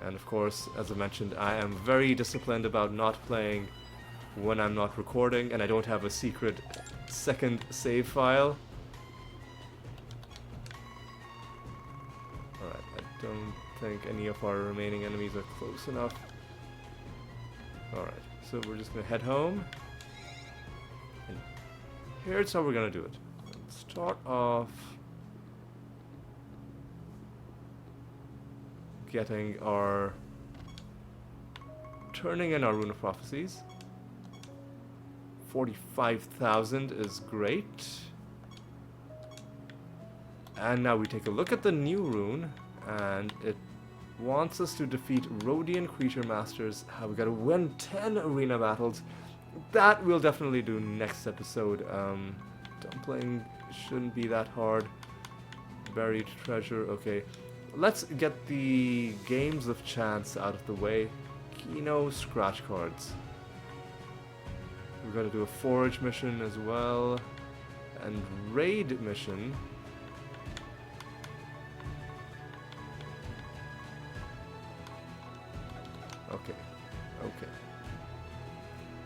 And of course, as I mentioned, I am very disciplined about not playing when I'm not recording, and I don't have a secret second save file. Alright, I don't think any of our remaining enemies are close enough. Alright, so we're just gonna head home. And here's how we're gonna do it. Start off getting our... turning in our Rune of Prophecies. 45,000 is great. And now we take a look at the new rune, and it wants us to defeat Rhodian Creature Masters. How we gotta win 10 arena battles. That we'll definitely do next episode. Dumpling shouldn't be that hard. Buried treasure, okay. Let's get the games of chance out of the way. Kino scratch cards. We've got to do a forage mission as well, and raid mission. Okay, okay.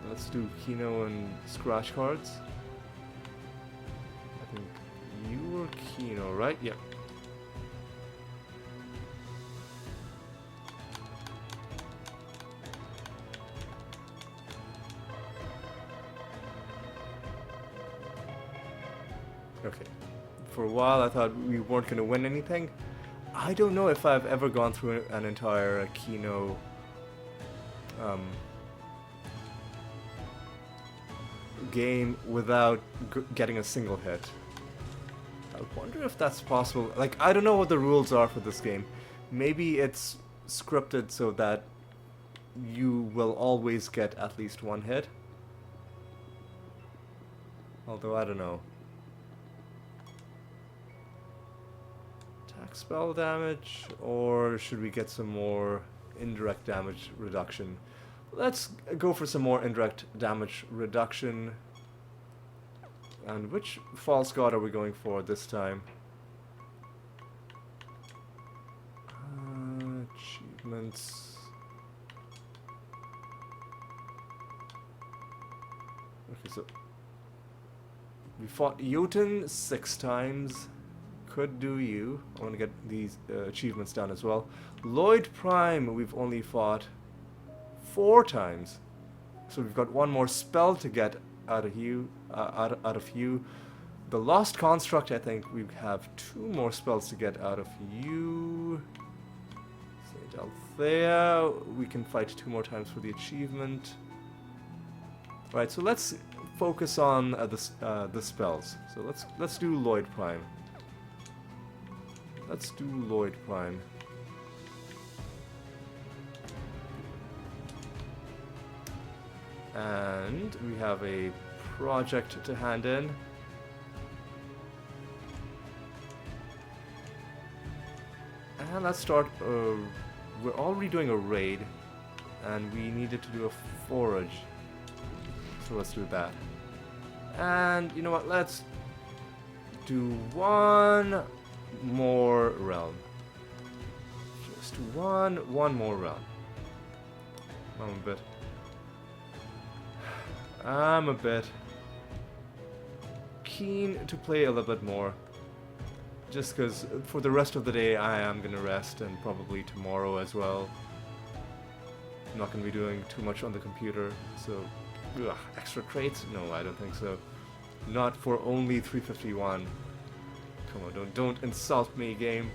Let's do Kino and scratch cards. I think you were Kino, right? Yep. Okay. For a while I thought we weren't going to win anything. I don't know if I've ever gone through an entire Kino game without getting a single hit. I wonder if that's possible. Like, I don't know what the rules are for this game. Maybe it's scripted so that you will always get at least one hit. Although, I don't know. Attack spell damage, or should we get some more indirect damage reduction? Let's go for some more indirect damage reduction. And which false god are we going for this time? Achievements. Okay, so we fought Jotun 6 times. Could do you. I want to get these achievements done as well. Lloyd Prime, we've only fought 4 times. So we've got one more spell to get out of you. Out of you. The Lost Construct, I think we have 2 more spells to get out of you. Saint Althea, we can fight 2 more times for the achievement. Right, so let's focus on the spells. So let's do Lloyd Prime. let's do Lloyd Prime. And we have a project to hand in. And let's start, we're already doing a raid, and we needed to do a forage. So let's do that. And you know what, let's do one more realm. Just one more realm. I'm a bit keen to play a little bit more. Just because for the rest of the day I am going to rest, and probably tomorrow as well. I'm not going to be doing too much on the computer, so extra crates? No, I don't think so. Not for only 351. Come on, don't insult me, game.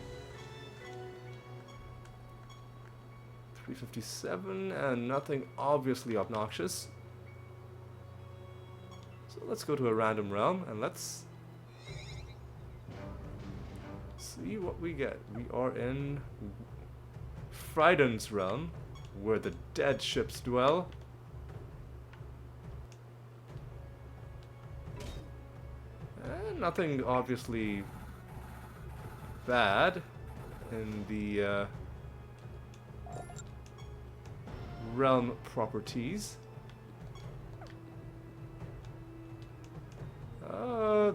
357 and nothing obviously obnoxious. So let's go to a random realm and let's see what we get. We are in Fryden's realm, where the dead ships dwell. And nothing obviously bad in the realm properties.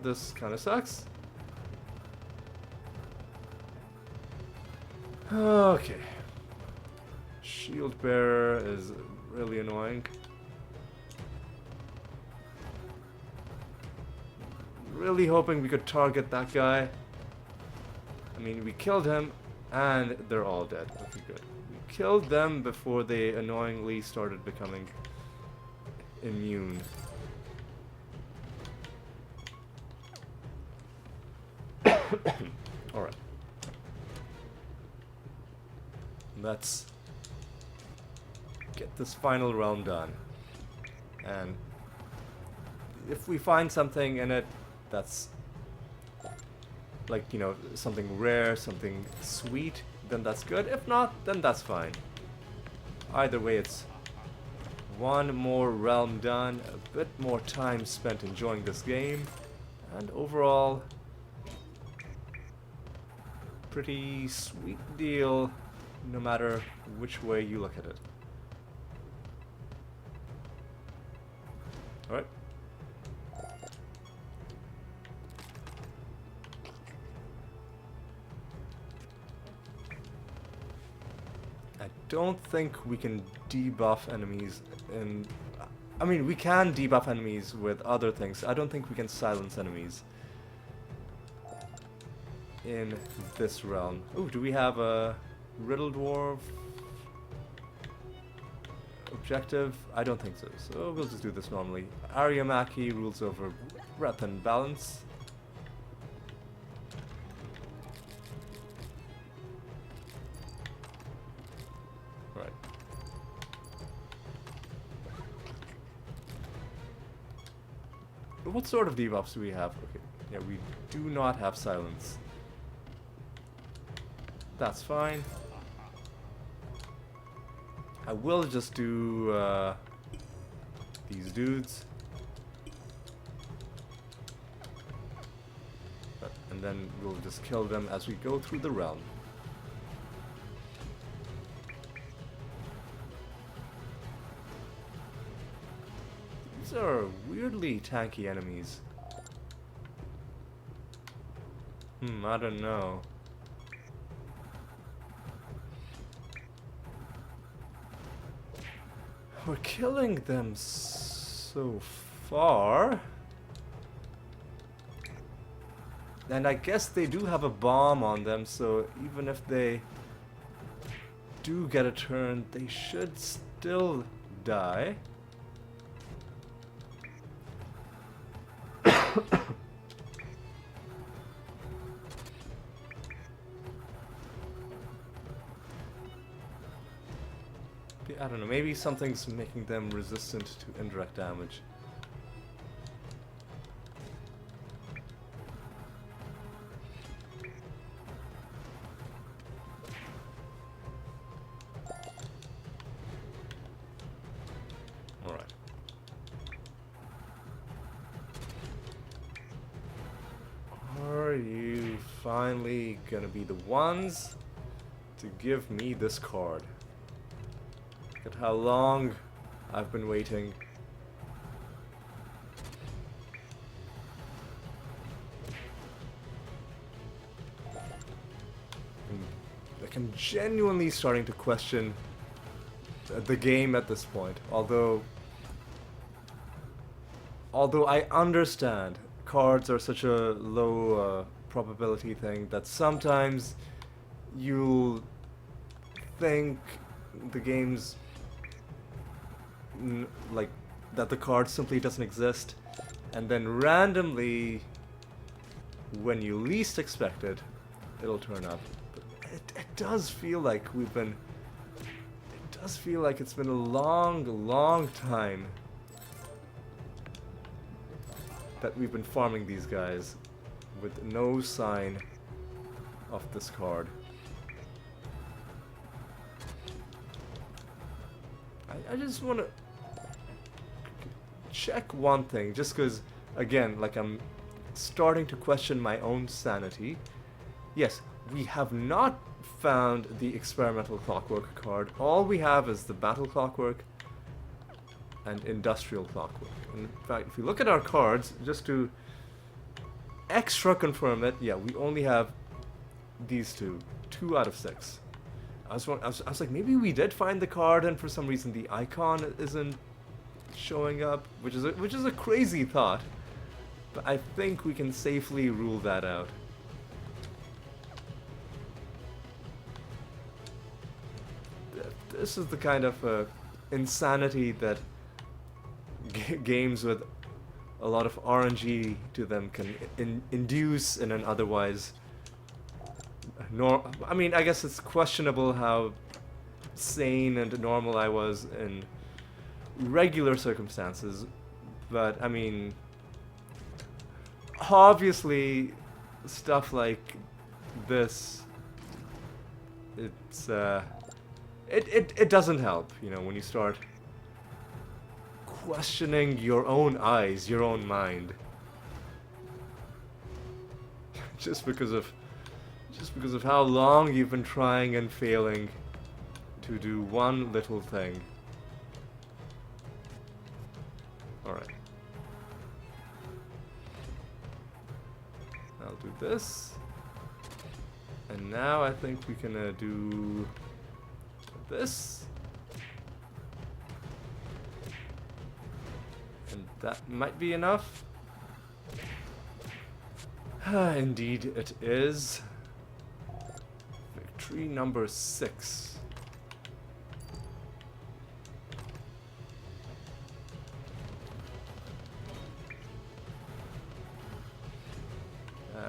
This kind of sucks. Okay. Shield bearer is really annoying. Really hoping we could target that guy. I mean, we killed him and they're all dead. Okay, good. We killed them before they annoyingly started becoming immune. Alright. Let's get this final realm done. And if we find something in it that's like, you know, something rare, something sweet, then that's good. If not, then that's fine. Either way, it's one more realm done, a bit more time spent enjoying this game, and overall, pretty sweet deal, no matter which way you look at it. Alright. I don't think we can debuff enemies in... I mean, we can debuff enemies with other things. I don't think we can silence enemies in this realm. Ooh, do we have a Riddle Dwarf objective? I don't think so. So we'll just do this normally. Aryamaki rules over breadth and balance. Right. What sort of debuffs do we have? Okay. Yeah, we do not have silence. That's fine. I will just do these dudes. And then we'll just kill them as we go through the realm. These are weirdly tanky enemies. I don't know. We're killing them so far. And I guess they do have a bomb on them, so even if they do get a turn, they should still die. I don't know, maybe something's making them resistant to indirect damage. finally gonna be the ones to give me this card. Look at how long I've been waiting. Like, I'm genuinely starting to question the game at this point. Although I understand cards are such a low probability thing that sometimes you'll think the game's like that the card simply doesn't exist, and then randomly, when you least expect it, it'll turn up. But it does feel like we've been. It does feel like it's been a long time that we've been farming these guys with no sign of this card. I just want to check one thing, just because, again, like, I'm starting to question my own sanity. Yes, we have not found the experimental clockwork card. All we have is the battle clockwork and industrial clockwork. In fact, if you look at our cards, just to extra confirm it, yeah, we only have these two. 2 out of 6. I was like, maybe we did find the card, and for some reason the icon isn't showing up, which is a crazy thought. But I think we can safely rule that out. This is the kind of insanity that games with a lot of RNG to them can induce in an otherwise I mean, I guess it's questionable how sane and normal I was in regular circumstances, but I mean, obviously stuff like this, it's it doesn't help, you know, when you start questioning your own eyes, your own mind, just because of how long you've been trying and failing to do one little thing. Alright. I'll do this. And now I think we can do this. And that might be enough. Indeed it is. Victory number 6.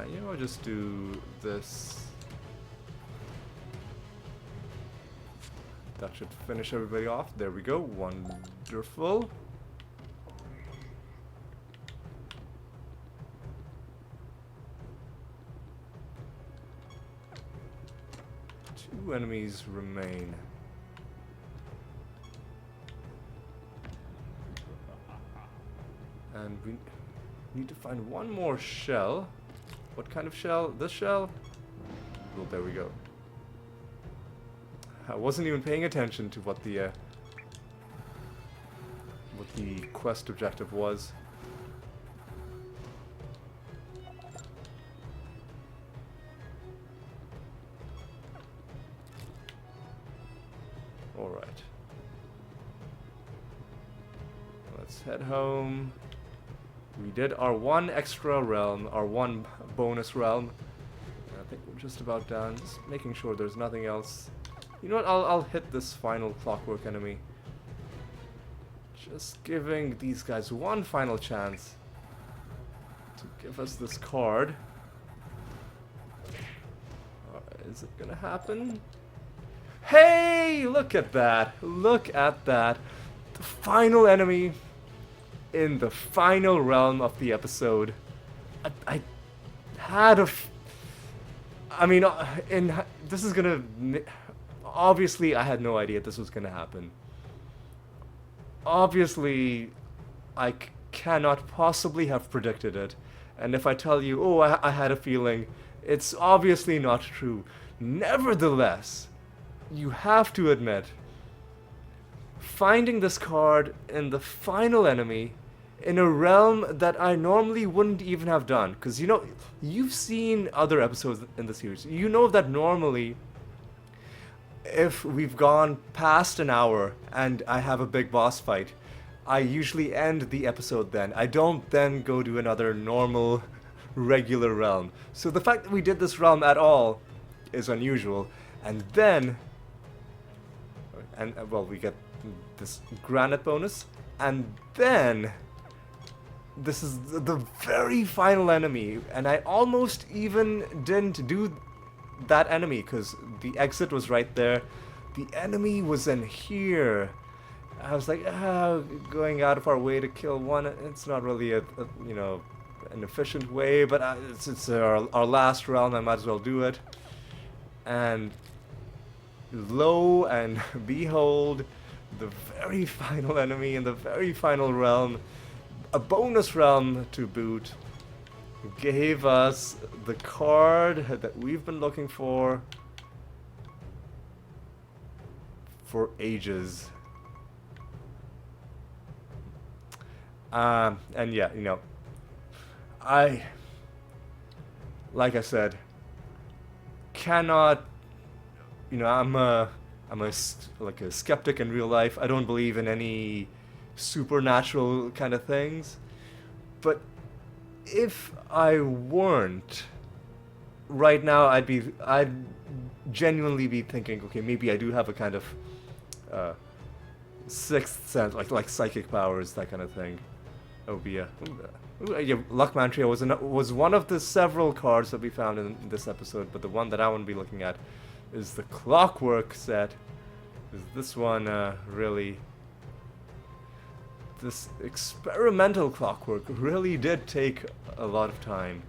You know, I'll just do this. That should finish everybody off. There we go. Wonderful. Two enemies remain. And we need to find one more shell. What kind of shell? This shell? Well, there we go. I wasn't even paying attention to what the quest objective was. All right. Let's head home. We did our one extra realm, our one bonus realm. I think we're just about done. Just making sure there's nothing else. You know what? I'll hit this final clockwork enemy. Just giving these guys one final chance to give us this card. Is it gonna happen? Hey! Look at that! Look at that! The final enemy in the final realm of the episode. I had a I mean, this is gonna... Obviously, I had no idea this was gonna happen. Obviously, I cannot possibly have predicted it. And if I tell you, oh, I had a feeling, It's obviously not true. Nevertheless, you have to admit, finding this card in the final enemy in a realm that I normally wouldn't even have done. Because, you've seen other episodes in the series. You know that normally, if we've gone past an hour and I have a big boss fight, I usually end the episode then. I don't then go to another normal, regular realm. So the fact that we did this realm at all is unusual. And then, well, we get this granite bonus, and then this is the very final enemy, and I almost even didn't do that enemy because the exit was right there. The enemy was in here. I was like, going out of our way to kill one. It's not really an efficient way, but it's our last round. I might as well do it. And lo and behold, the very final enemy in the very final realm, a bonus realm to boot, gave us the card that we've been looking for ages. And yeah, like I said, cannot, I'm a skeptic in real life. I don't believe in any supernatural kind of things. But if I weren't, right now I'd genuinely be thinking, okay, maybe I do have a kind of sixth sense, like psychic powers, that kind of thing. That would be yeah, Luck Mantria was one of the several cards that we found in this episode, but the one that I want to be looking at is the Clockwork set. Is this one really? This experimental clockwork really did take a lot of time,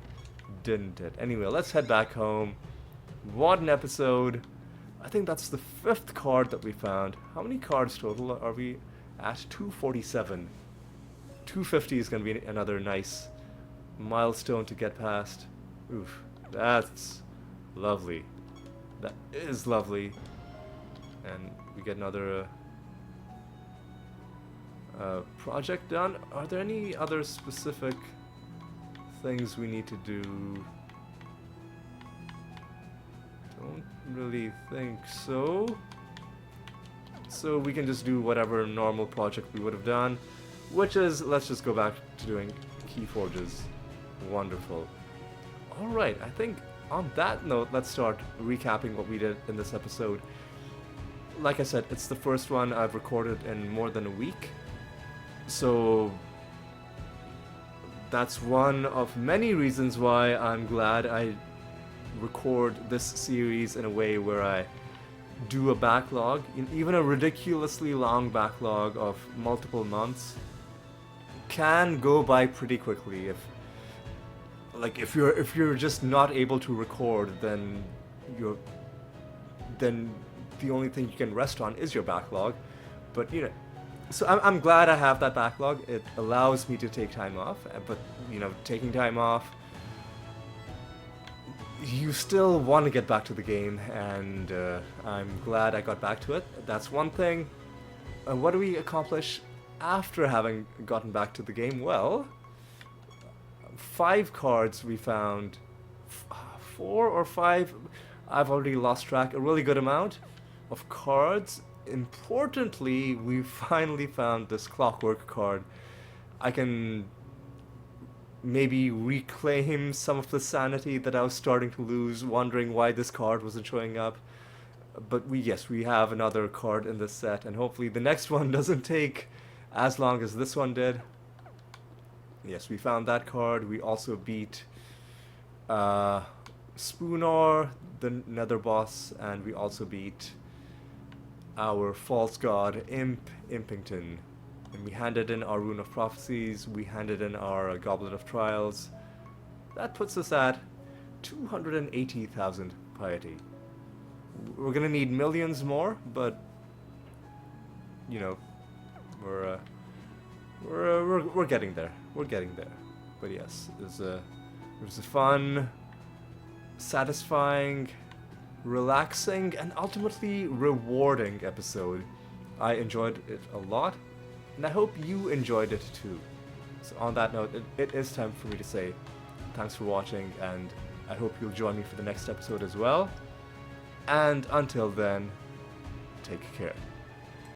didn't it? Anyway, let's head back home. What an episode. I think that's the 5th card that we found. How many cards total are we at? 247. 250 is going to be another nice milestone to get past. Oof, that's lovely. That is lovely. And we get another project done. Are there any other specific things we need to do? Don't really think so. So we can just do whatever normal project we would have done, which is, let's just go back to doing key forges. Wonderful. Alright, I think on that note, let's start recapping what we did in this episode. Like I said, it's the first one I've recorded in more than a week. So that's one of many reasons why I'm glad I record this series in a way where I do a backlog, even a ridiculously long backlog of multiple months can go by pretty quickly. If you're just not able to record, then the only thing you can rest on is your backlog. But so I'm glad I have that backlog. It allows me to take time off, but taking time off, you still want to get back to the game, and I'm glad I got back to it. That's one thing. What do we accomplish after having gotten back to the game? Well, 5 cards we found. 4 or 5, I've already lost track. A really good amount of cards. Importantly, we finally found this Clockwork card. I can maybe reclaim some of the sanity that I was starting to lose, wondering why this card wasn't showing up. But we have another card in this set, and hopefully the next one doesn't take as long as this one did. Yes, we found that card. We also beat Spooner, the Nether boss, and we also beat our false god, Impington. And we handed in our Rune of Prophecies, we handed in our Goblet of Trials. That puts us at 280,000 piety. We're gonna need millions more, but we're getting there. We're getting there. But yes, it was a fun satisfying, relaxing, and ultimately rewarding episode. I enjoyed it a lot, and I hope you enjoyed it too. So on that note, it is time for me to say thanks for watching, and I hope you'll join me for the next episode as well. And until then, take care.